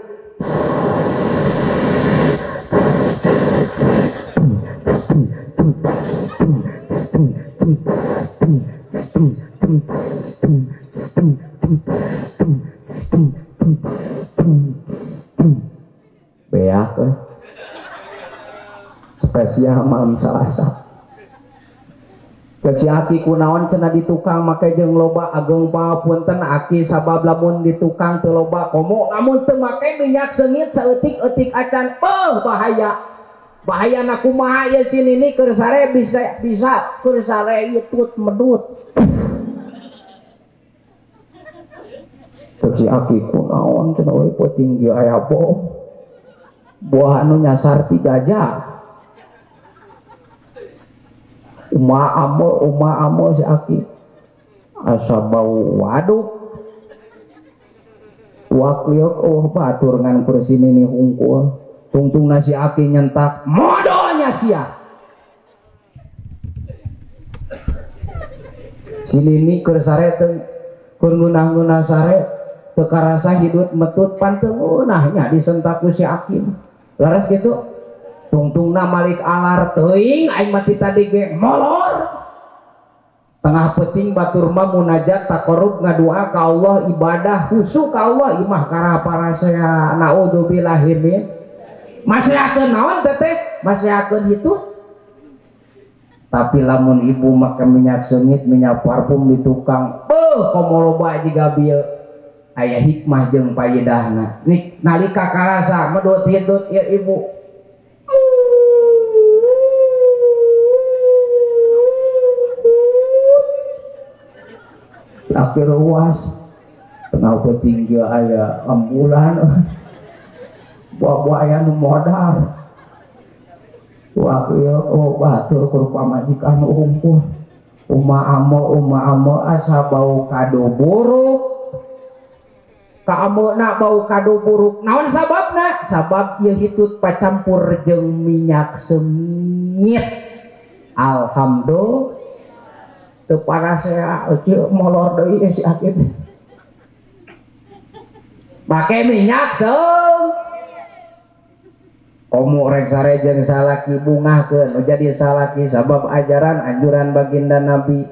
beak spesial malam Salasa cek aki kunaon cenah di tukang make jeung loba ageng papunten aki sabab lamun di tukang teu loba komo lamun teu make minyak seungit saeutik-eutik acan bahaya na kumaha ieu sini ni keur sare bisa keur sare yutut medut cek aki kunaon cenah we peuting ieu aya bom buah anu nyasar 3 jam uma amo si aki asa bau waduk wakliok oh batur ngan persini nih hungkul tungtung nasi aki nyentak modonya sia sini nih keur sare teu keur ngeunah sare teu karasa hidup metut panteu ngeunahnya disentak ku si aki laras gitu tungtungna malik alar teuing aing mati tadi ge molor tengah penting batur mah munajat takarrub ngadua ka Allah ibadah khusyuk ka Allah imah kara parasea naudzubillah min masih akeun naon teh masih akeun hitut tapi lamun ibu make minyak sengit minyak parfum di tukang komo loba jiga bieu aya hikmah jeung paedahna nik nalika karasa medot hitut ya ibu akhir ruas tengah petinggi aya ambulan buah-buah aya nu modal wah ieu batur ku pamajikan unggul uma asa bau kado buruk ka ameuna bau kado buruk naon sababna sabab ieu hitut pacampur jeung minyak sengit alhamdulillah teu parasea ceu molor deui si akid make minyak komo rek sarejeng salaki bungahkeun nu jadi salaki sabab ajaran anjuran baginda Nabi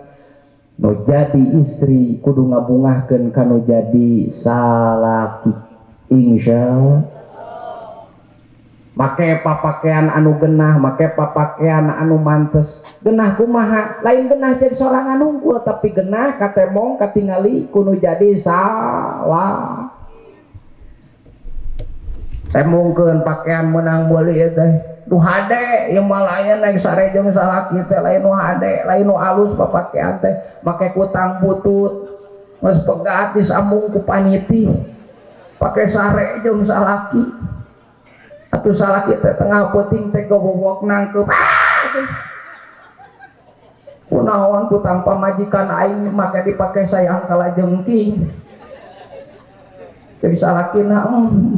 nu jadi istri kudu ngabungahkeun ka nu jadi salaki insyaallah make papakean anu genah make papakean anu mantes genah kumaha lain genah jadi sorangan unggul tapi genah katemong katingali kudu jadi salah temungkeun pakaian menang beuli teh nu hade ieu mah lain naik sarejeng salaki teh lain nu hade lain nu alus papakean teh make kutang butut geus pegat disambung ku paniti pake sarejeng salaki atuh salaki teh tengah peuting teh gobobok nangkep kunaon kutang pamajikan aing make dipake sayang kalajengking jadi salakina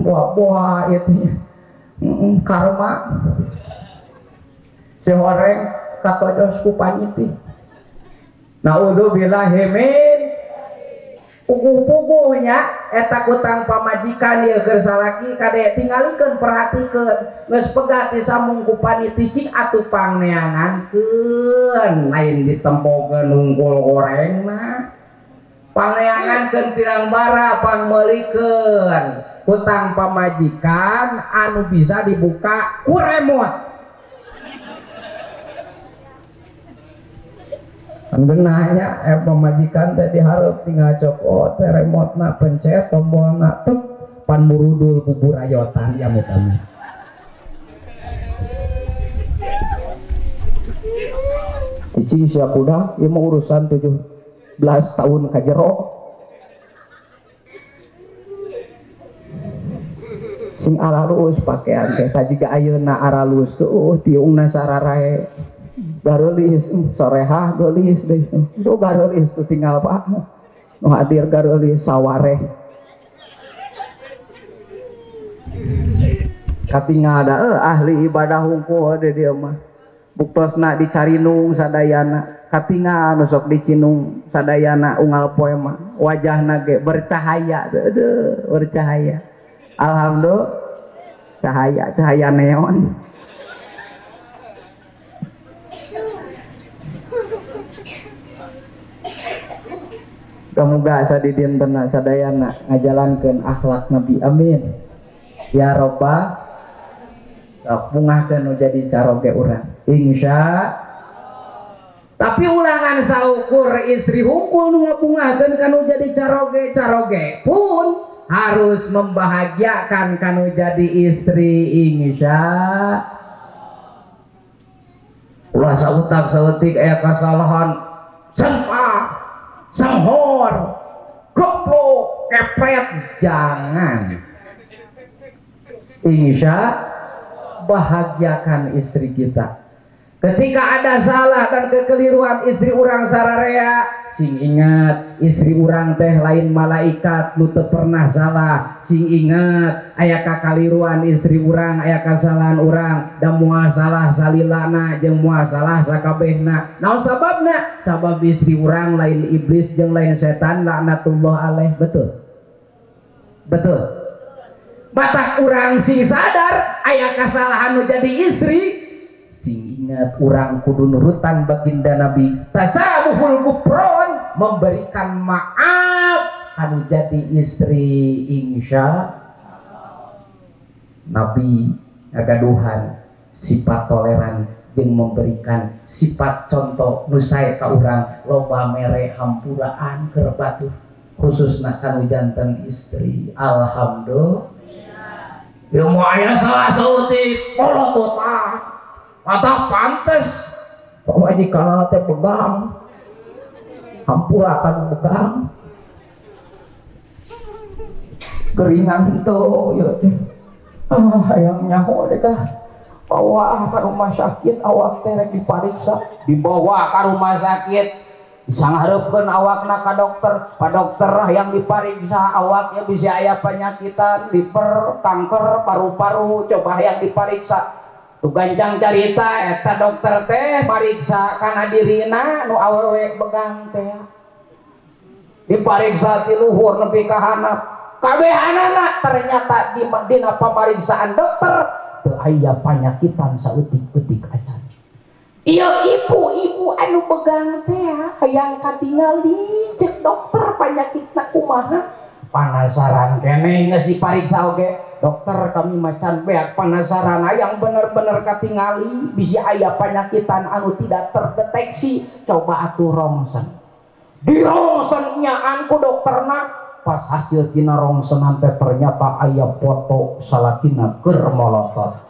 buah-buah itu karma sehoreng katojos ku paniti naudzubillah min puguh-puguhnya eta kutang pamajikan ieu keur salaki kade tingalikeun perhatikeun geus pegat disambung ku paniti cing atuh pangneangankeun lain ditempokeun unggul gorengna pangneangankeun pirang bara pangmeulikeun hutang pamajikan anu bisa dibuka ku remote genahnya pemajikan teh dihareup tinggal cokot teh remote-na pencet tombolna tek pan murudul bubur ayotan ya mutami cicing siap udah ieu mah urusan 17 tahun ka jero sing aralus pakean teh kajiga ayeuna aralus tuh tiungna sararae garulis sorehah gelis deh tuh garulis tuh tinggal pak nu hadir garulis sawareh katingal da ahli ibadah hungkul deh dia mah buktosna dicarinung sadayana katingal nu sok dicinung sadayana unggal poe mah wajahna ge bercahaya bercahaya alhamdulillah cahaya neon semoga sadidin benar sadayana ngajalankeun akhlak Nabi amin ya robbah sok bungahkeun nu jadi caroge urang insya tapi ulangan saukur istri hungkul nu ngabungahkeun kanu jadi caroge pun harus membahagiakan kanu jadi istri insya ulah sautak-sautik aya kasalahan sampah sanghor goblok kepret jangan insya bahagiakan istri kita ketika ada salah dan kekeliruan istri urang sararea sing ingat istri urang teh lain malaikat nu teu pernah salah sing ingat aya kakaliruan istri urang aya kasalahan urang da moal salah salilana jeung moal salah sakabehna naon sababna sabab istri urang lain iblis jeung lain setan laknatullah alaih betul batah urang sing sadar aya kasalahan nu jadi istri sing ingat urang kudu nurutan baginda Nabi tasabu auhul gufron, memberikan maaf anu jadi istri insya Nabi ngagaduhan sifat toleran jeung memberikan sifat contoh nu sae ka urang loba mere hampuraan keur batur khususna kanu janten istri. Alhamdulillah. Ya mau aya salah sautik polotot mata pantes pokoknya kalau teh pegang hampura akan pegang keringan itu ya teh hayang nyaho deh kah bawa ke rumah sakit awak teh rek dipariksa dibawa ke rumah sakit disanghareupeun awakna ka dokter pak dokter yang dipariksa awaknya bisa aya penyakitan liver kanker paru-paru coba yang dipariksa tuh gancang carita eta dokter teh pariksa kana dirina nu awewe begang teh dipariksa ti luhur nepi ka handap kabehanana ternyata di dina pamariksaan dokter teu aya panyakitan saeutik-eutik acan. Iya ibu anu begang teh hayang katingali cek dokter panyakitna kumaha panasaran keneh geus dipariksa oge dokter kami macan beak panasaran hayang bener-bener katingali bisi aya panyakitan anu tidak terdeteksi coba atuh rongsen di rongsen nyaan ku dokterna pas hasil tina rongsenan teh ternyata aya foto salakina keur molotot.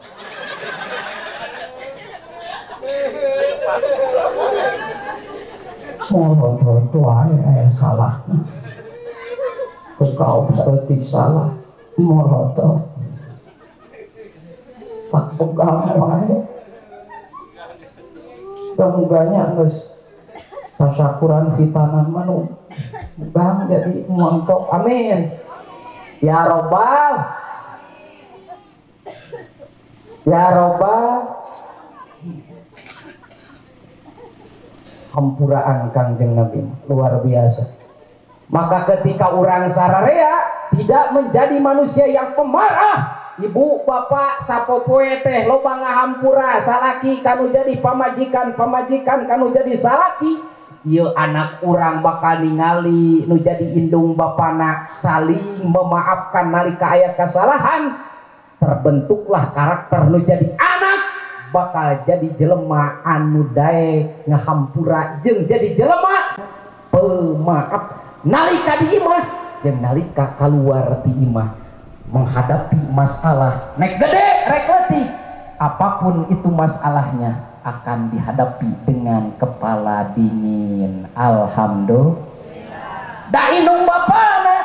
Molotot itu aya salah kau seetik salah molotot pak pegang wae gamuganya geus tasyakuran khitanan manu bang jadi montok amin ya robbal ya robbal. Hampuraan Kangjeng Nabi luar biasa. Maka ketika orang sararea tidak menjadi manusia yang pemarah, ibu bapak sapopoe teh loba ngahampura salaki kanu jadi pamajikan kanu jadi salaki ieu anak urang bakal ningali nu jadi indung bapana saling memaafkan nalika aya kasalahan terbentuklah karakter nu jadi anak bakal jadi jelema anu dae ngahampura jeung jadi jelema pemaaf nalika di imah jeung nalika kaluar di imah menghadapi masalah nek gede rek leutik apapun itu masalahnya akan dihadapi dengan kepala dingin. Alhamdulillah. Da indung bapana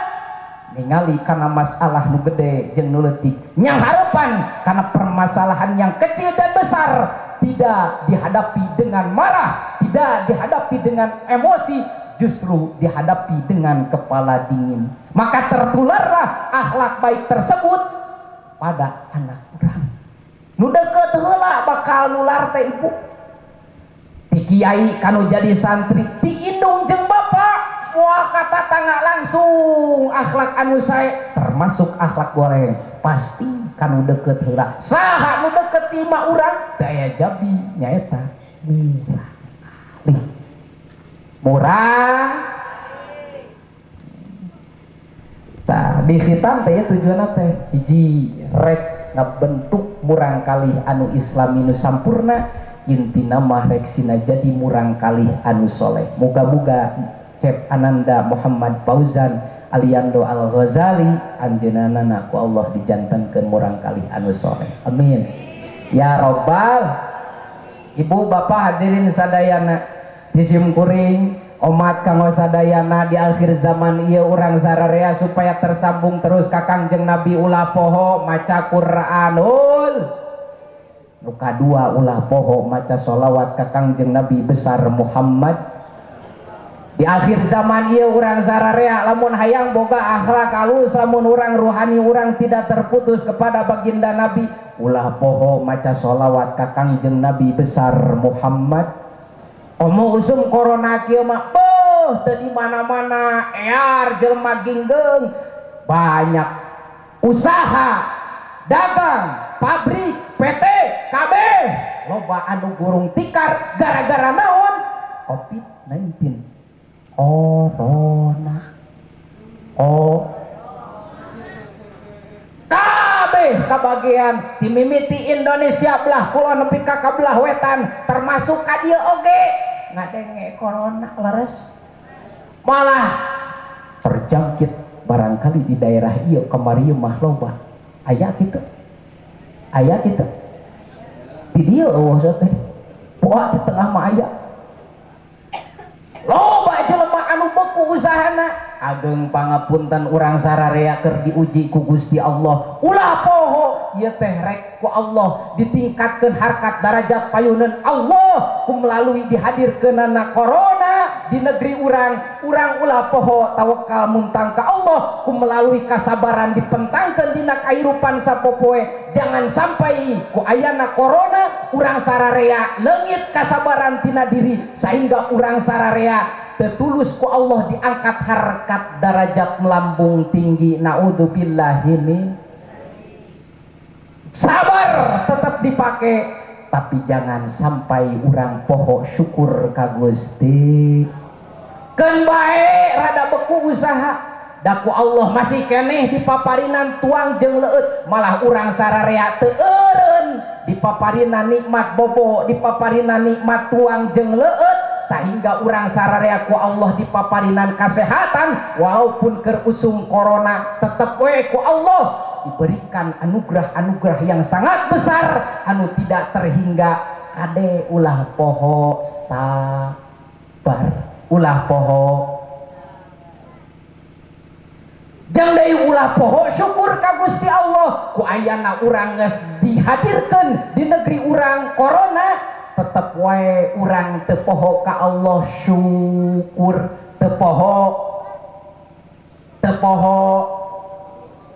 ningali karena masalah nu gede jeung nu leutik nyang harapan karena permasalahan yang kecil dan besar tidak dihadapi dengan marah, tidak dihadapi dengan emosi, justru dihadapi dengan kepala dingin. Maka tertularlah akhlak baik tersebut pada anak urang. Nu deukeut heula bakal nular teh ibu. Ti kiai kanu jadi santri ti indung jeung bapak wah kata tangga langsung akhlak anu sae termasuk akhlak goreng pasti kanu deket heula saha nu deket lima urang daya jabi nyaeta murah kali murah tah di khitam teh tujuanna teh hiji rek ngabentuk murang kali anu islami nu sampurna intina mah rek sina jadi murang kali anu soleh muga-muga Cep Ananda Muhammad Fauzan Aliando Al-Ghazali anjeunana ku Allah dijantankeun murang kali anu soleh amin ya robbal. Ibu bapak hadirin sadayana jisim kuring umat kanggo sadayana di akhir zaman ieu urang sararea supaya tersambung terus ka Kangjeng Nabi ulah poho maca Qur'anul nu kadua ulah poho maca sholawat ka Kangjeng Nabi besar Muhammad. Di akhir zaman ieu urang sararea lamun hayang boga akhlak halus lamun urang ruhani urang tidak terputus kepada baginda Nabi ulah poho maca sholawat ka Kangjeng Nabi besar Muhammad. Omo usum corona kieu mah beuh teu di mana-mana ear jelema ginggeng banyak usaha dagang pabrik PT KB loba anu gurung tikar gara-gara naon COVID-19 corona kabeh kabagian dimimiti Indonesia belah kulon nepi ka kabelah wetan termasuk ka dieu oge ngadenge corona leres malah terjangkit barangkali di daerah ieu kamari mah loba aya kitu di dieu eueuh teh poa di tengah mah aya loba jelema anu beku usahana ageng pangapunten urang sararea keur diuji ku Gusti Allah ulah poho ieu teh rek ku Allah ditingkatkeun harkat darajat payuneun Allah ku melalui dihadirkeunana corona di negeri urang ulah poho tawakal muntang ka Allah ku melalui kasabaran dipentangkeun dina kahirupan sapopoe jangan sampai ku ayana corona urang sararea leungit kasabaran tina diri sehingga urang sararea tertulus ku Allah diangkat harkat darajat melambung tinggi naudzubillahi min sabar tetap dipakai tapi jangan sampai urang poho syukur ka Gusti keun bae rada beku usaha daku Allah masih keneh dipaparinan tuang jeung leueut malah urang sararea teu eureun dipaparinan nikmat bobo dipaparinan nikmat tuang jeung leueut sehingga urang sararea ku Allah dipaparinan kesehatan walaupun keur usum corona tetep we ku Allah diberikan anugerah-anugerah yang sangat besar anu tidak terhingga kade ulah poho sabar ulah poho jang deui ulah poho syukur ka Gusti Allah ku ayana urang geus dihadirkeun di negeri urang corona tetep wae urang teu poho ka Allah syukur teu poho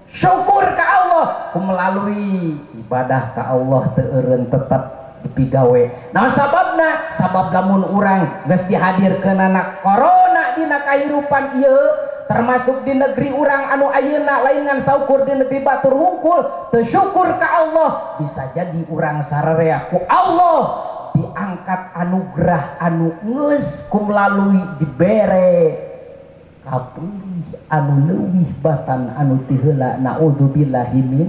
syukur ka Allah ku melalui ibadah ka Allah teu eureun tetep dipigawe naon sababna sabab lamun urang geus dihadirkeun anak corona dina kahirupan ieu termasuk di negeri urang anu ayeuna lain ngan saukur di negeri batur hungkul teu syukur ka Allah bisa jadi urang sararea ku Allah diangkat anugerah anu geus ku melalui dibere kapulih anu leuwih batan anu ti heula naudzubillahi min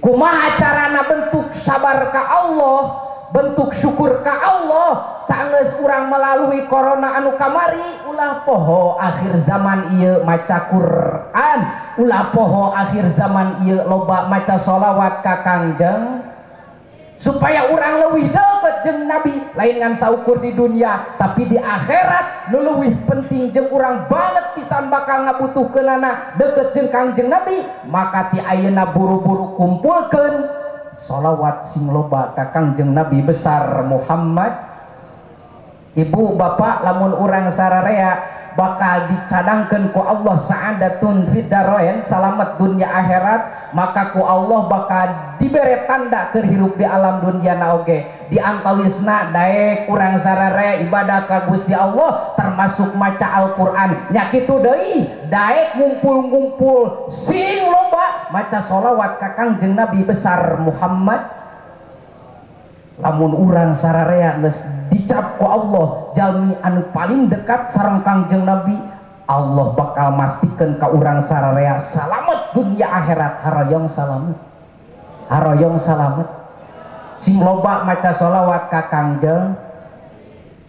kumaha carana bentuk sabar ka Allah bentuk syukur ka Allah saenggeus urang melalui corona anu kamari ulah poho akhir zaman ieu maca Quran ulah poho akhir zaman ieu loba maca sholawat ka Kangjeng supaya urang leuwih deukeut jeung Nabi lain ngan saukur di dunia tapi di akhirat nu leuwih penting jeung urang banget pisan bakal ngabutuhkeunana deukeut jeung Kangjeng Nabi maka ti ayeuna buru-buru kumpulkeun sholawat sing loba ka Kangjeng Nabi besar Muhammad ibu bapak lamun urang sararea bakal dicadangkeun ku Allah sa'adatun fid darain salamet dunia akhirat maka ku Allah bakal dibere tanda keur hirup di alam dunia na oge di antawisna daek urang sararea ibadah ka Gusti Allah termasuk maca Al-Qur'an nya kitu deui daek ngumpul-ngumpul sing loba maca sholawat ka Kangjeng Nabi besar Muhammad lamun urang sararea geus dicap ku Allah jalmi anu paling dekat sareng Kangjeng Nabi Allah bakal mastikeun ka urang sararea salamet dunia akhirat haroyong salamet sing loba maca sholawat ka Kangjeng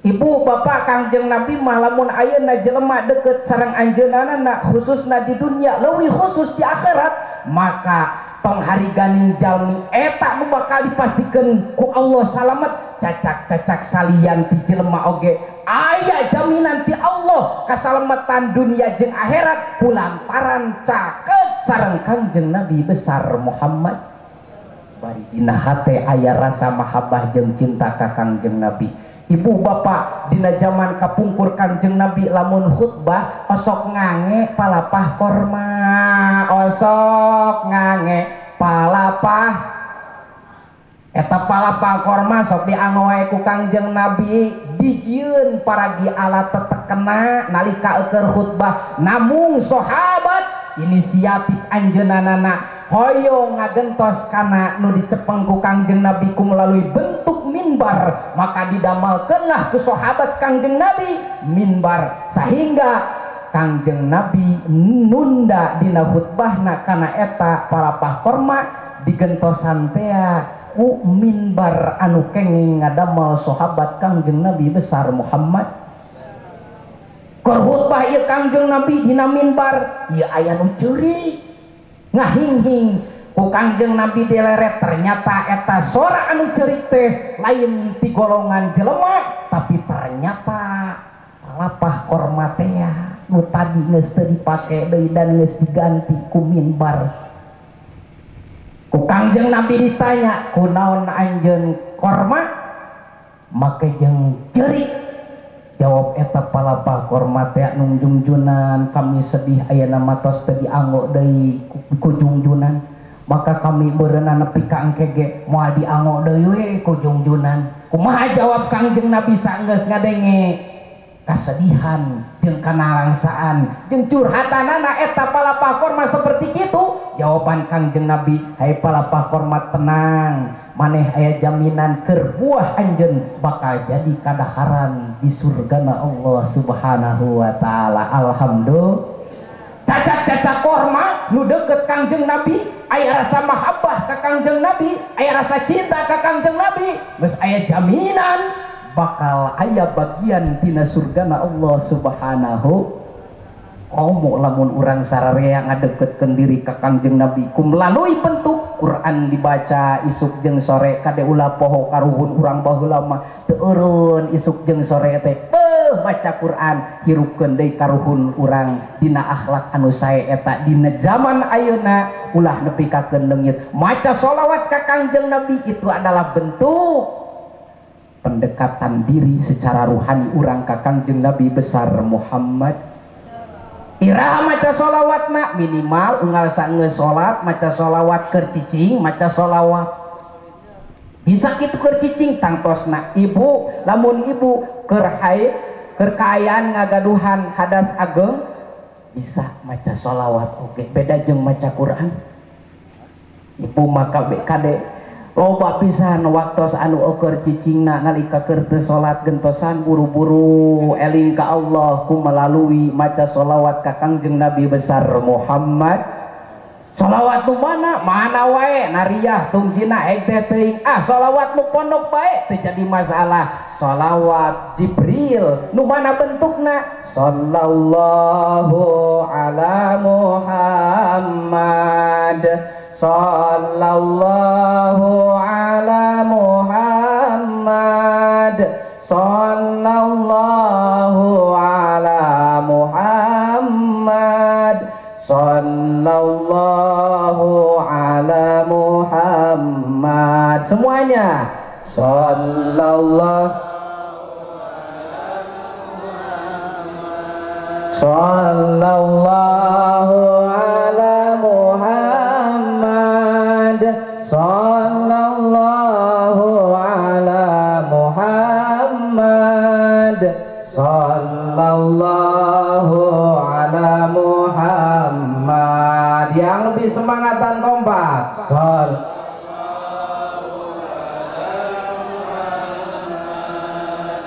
ibu bapak Kangjeng Nabi mah lamun ayeuna jelema deukeut sareng anjeunna khususna di dunia leuwih khusus di akhirat maka tong hariganing jalmi eta nu bakal dipastikeun ku Allah salamet cacak-cacak salian ti jelema oge aya jaminan ti Allah kasalametan dunia jeung akhirat kulantaran caket sareng Kangjeng Nabi besar Muhammad bari dina hate aya rasa mahabbah jeung cinta ka Kangjeng Nabi ibu bapak dina zaman kapungkur Kangjeng Nabi lamun khutbah osok ngange palapah korma osok ngange palapah eta palapah korma sok dianggoe ku Kangjeng Nabi dijieun paragi alat tetekena nalika keur khutbah namung sahabat inisiatif anjeunana hoyong ngagentos kana nu dicepeng ku Kangjeng Nabi ku melalui bentuk minbar, maka didamalkeunlah ku sahabat Kangjeng Nabi minbar, sehingga Kangjeng Nabi nunda dina khutbahna kana eta palapah korma digentosan teh ku minbar anu kenging ngadamel sahabat Kangjeng Nabi besar Muhammad. Keur khutbah ieu Kangjeng Nabi dina minbar, ieu aya nu ceurik ngahinghing ku Kangjeng Nabi dileret, ternyata eta sora anu ceurik teh lain ti golongan jelema, tapi ternyata palapah korma teh nu tadi geus teu dipake deui dan geus diganti ku minbar. Ku Kangjeng Nabi ditanya, kunaon anjeun korma make jeung ceurik? Jawab eta palapah korma teh nu junjunan kami sedih ayeuna matos teu dianggo deui ku junjunan, maka kami beureunan nepi ka engkege moal dianggo deui we ku junjunan. Kumaha jawab Kangjeng Nabi saenggeus ngadenge kasedihan jeung kanarangsaan jeung curhatanana eta palapah korma seperti kitu? Jawaban Kangjeng Nabi, hai palapah korma tenang, maneh aya jaminan keur buah anjeun bakal jadi kadaharan di surgana Allah Subhanahu wa taala. Alhamdulillah. Cacat-cacat korma nu deukeut Kangjeng Nabi, aya rasa mahabbah ka Kangjeng Nabi, aya rasa cinta ka Kangjeng Nabi, geus aya jaminan bakal aya bagian dina surgana Allah Subhanahu. Komo lamun urang sararea ngadeukeutkeun diri ka Kangjeng Nabi ku melalui bentuk Quran dibaca isuk jeung sore, kade ulah poho karuhun urang baheula mah teu eureun isuk jeung sore teh baca Quran, hirupkeun deui karuhun urang dina akhlak anu sae eta dina zaman ayeuna ulah nepikakeun leungit. Maca sholawat ka Kangjeng Nabi itu adalah bentuk pendekatan diri secara ruhani urang ka Kangjeng Nabi besar Muhammad. Iraha maca sholawat na minimal unggal saenggeus sholat maca sholawat keur cicing, maca sholawat bisa kitu keur cicing tangtosna. Ibu lamun ibu keur haid keur kaayaan ngagaduhan hadas ageng bisa maca sholawat oge, beda jeung maca Quran. Ibu maka kade loba pisan waktos anu keur cicingna nalika keur teu salat gentosan buru-buru eling ka Allah ku melalui maca sholawat ka Kangjeng Nabi besar Muhammad. Sholawat nu mana wae nariyah tungjina teh teuing sholawat nu pondok bae teu jadi masalah. Sholawat Jibril nu mana bentukna? Sallallahu ala Muhammad, sallallahu ala Muhammad, sallallahu ala Muhammad, sallallahu ala Muhammad. Semuanya sallallahu sallallahu ala Muhammad, sallallahu ala Muhammad, sallallahu ala Muhammad. Yang lebih semangatan kompak.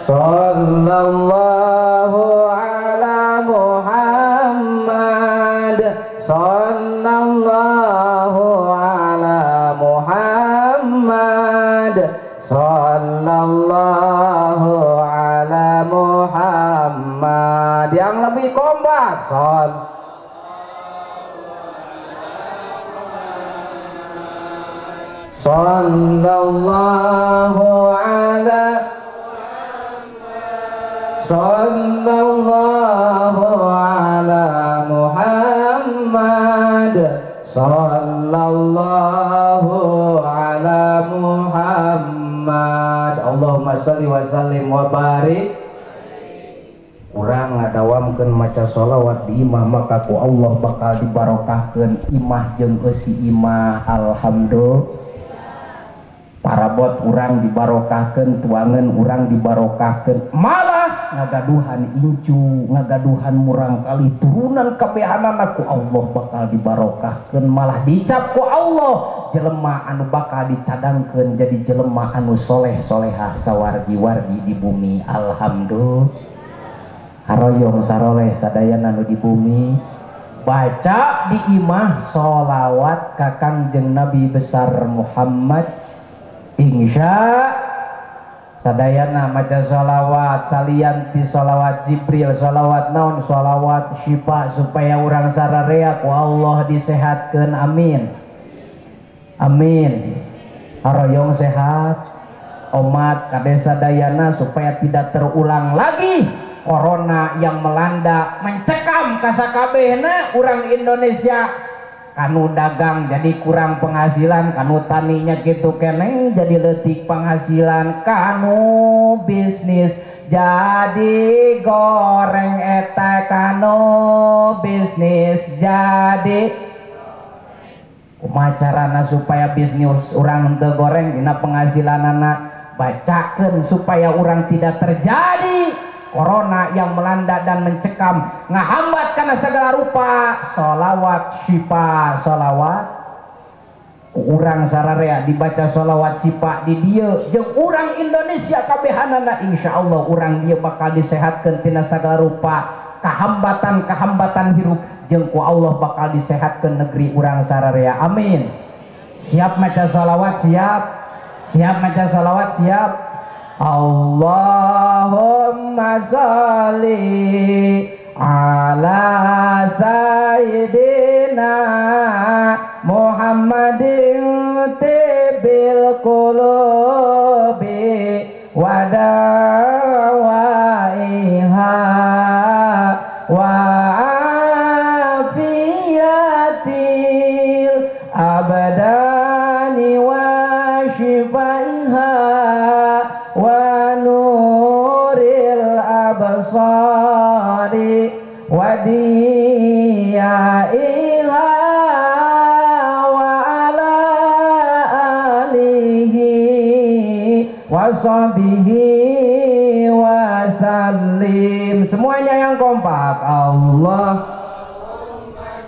Sallallahu ala Muhammad, sallallahu ala Muhammad, sallallahu ala Muhammad. Yang lebih kompak. Sallallahu ala sallallahu ala Muhammad, sallallahu ala Muhammad. Allahumma sholli wa sallim wa barik. Urang ngadawamkeun maca sholawat di imah maka ku Allah bakal dibarokahkeun imah jeung eusi imah. Alhamdulillah. Parabot urang dibarokahkeun, tuangan urang dibarokahkeun, malah ngagaduhan incu ngagaduhan murang kali turunan kabehanana ku Allah bakal dibarokahkeun malah dicap ku Allah jelema anu bakal dicadangkeun jadi jelema anu soleh solehah sawargi-wargi di bumi. Alhamdulillah haroyong saroleh sadayana anu di bumi baca di imah sholawat ka Kangjeng Nabi besar Muhammad insya sadayana maca sholawat salianti sholawat Jibril sholawat naon sholawat syifa supaya urang sararea ku Allah disehatkeun. Amin amin haroyong sehat umat kade sadayana supaya tidak terulang lagi corona yang melanda mencekam kasakabehna urang Indonesia kanu dagang jadi kurang penghasilan kanu taninya gitu keneng jadi leutik penghasilan kanu bisnis jadi goreng eta kanu bisnis jadi kumacarana supaya bisnis urang teu goreng dina penghasilanana bacakeun supaya urang tidak terjadi corona yang melanda dan mencekam ngahambat karena segala rupa sholawat syifa sholawat urang sararea dibaca sholawat syifa di dieu jeung urang Indonesia kabehanana insyaallah urang dieu bakal disehatkeun tina segala rupa kahambatan hirup jeung ku Allah bakal disehatkeun negeri urang sararea. Amin. Siap maca sholawat siap maca sholawat siap. Allahumma sholli ala sayyidina Muhammadin tibil qulubi wa dawaiha wa afiyatil abadani wa shifaiha wa nuril absari wa diyaiha wa ala alihi wa sahbihi wa sallim. Semuanya yang kompak. Allahumma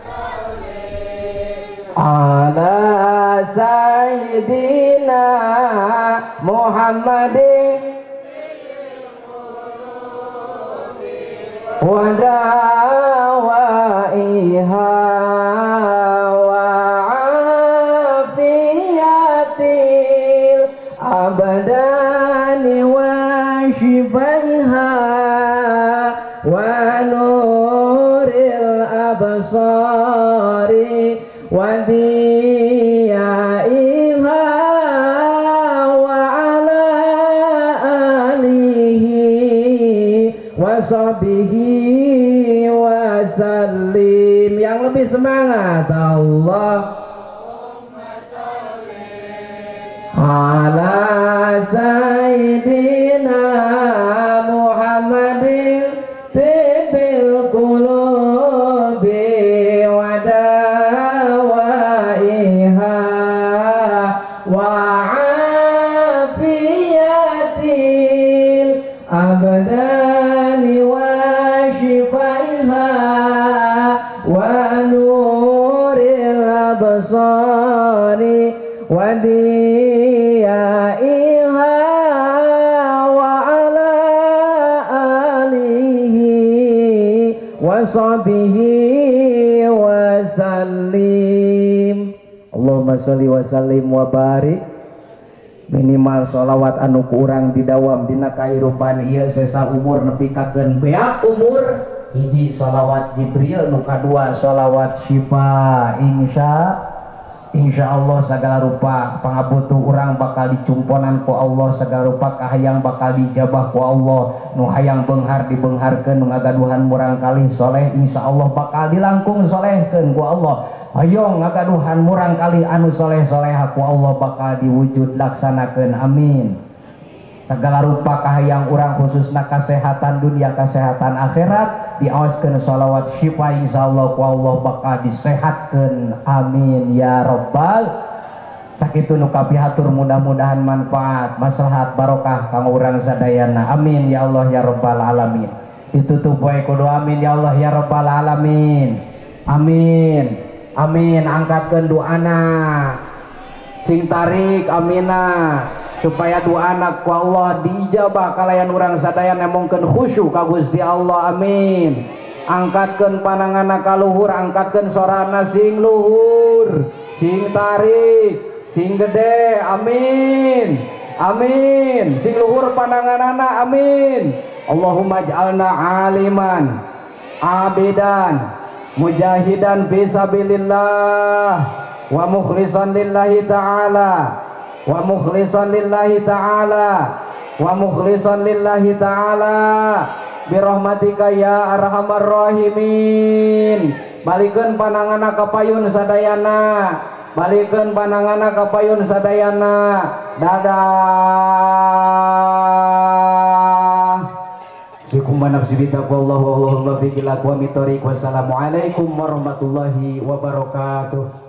sholli ala sayyidina Muhammadin wa dawaiha wa afiyatil abadani wa shifaiha wa nuril absari wa diyaiha wa ala alihi wa sahbihi wa sallim. Yang lebih semangat Allahumma sholli ala sayyidina Muhammadin tibil qulubi wa dawaiha wa afiyatil abdani wa shifaiha wa nuril absari wa diyaiha wa ala alihi wa sahbihi wa sallim. Allahumma sholli wa sallim wa barik. Minimal sholawat anu kurang didawam dina kahirupan ieu sesa umur nepi kakeun beak umur hiji sholawat Jibril nu kadua sholawat syifa insya Allah segala rupa pangabutuh urang bakal dicumponan ku Allah segala rupa kahayang bakal dijabah ku Allah nu hayang beunghar dibeungharkeun nu ngagaduhan murang kali soleh insya Allah bakal dilangkung solehkeun ku Allah. Ayo ngagaduhan murang kali anu soleh-soleh ku Allah bakal diwujud laksanakeun. Amin. Segala rupa kahayang urang khususna kesehatan dunia kesehatan akhirat diaoskeun sholawat syifa insyaallah ku Allah bakal disehatkeun. Amin ya rabbal. sakitu nu kapihatur mudah-mudahan manfaat maslahat barokah kanggo urang sadayana amin ya Allah ya rabbal alamin. Ditutup wae kudu amin ya Allah ya rabbal alamin. Amin amin. Angkatkeun doana sing tarik amina supaya doa anak ku Allah diijabah kalayan urang sadayana nemongkeun khusyuk ka Gusti Allah amin. Angkatkeun pananganna ka luhur, angkatkeun sorana sing luhur, sing tarik sing gede amin amin. Sing luhur pananganana amin. Allahumma ij'alna aliman abidan mujahidan fisabilillah wa mukhlishan lillahi ta'ala wa mukhlishan lillahi ta'ala wa mukhlishan lillahi ta'ala birahmatika ya arhamar rahimin. Balikeun pananganna ka payun sadayana, balikeun pananganna ka payun sadayana. Dadah. Syukur nafsi bitaqwallahu Allahumma biqil aqwami thoriq. Wassalamualaikum warahmatullahi wabarakatuh.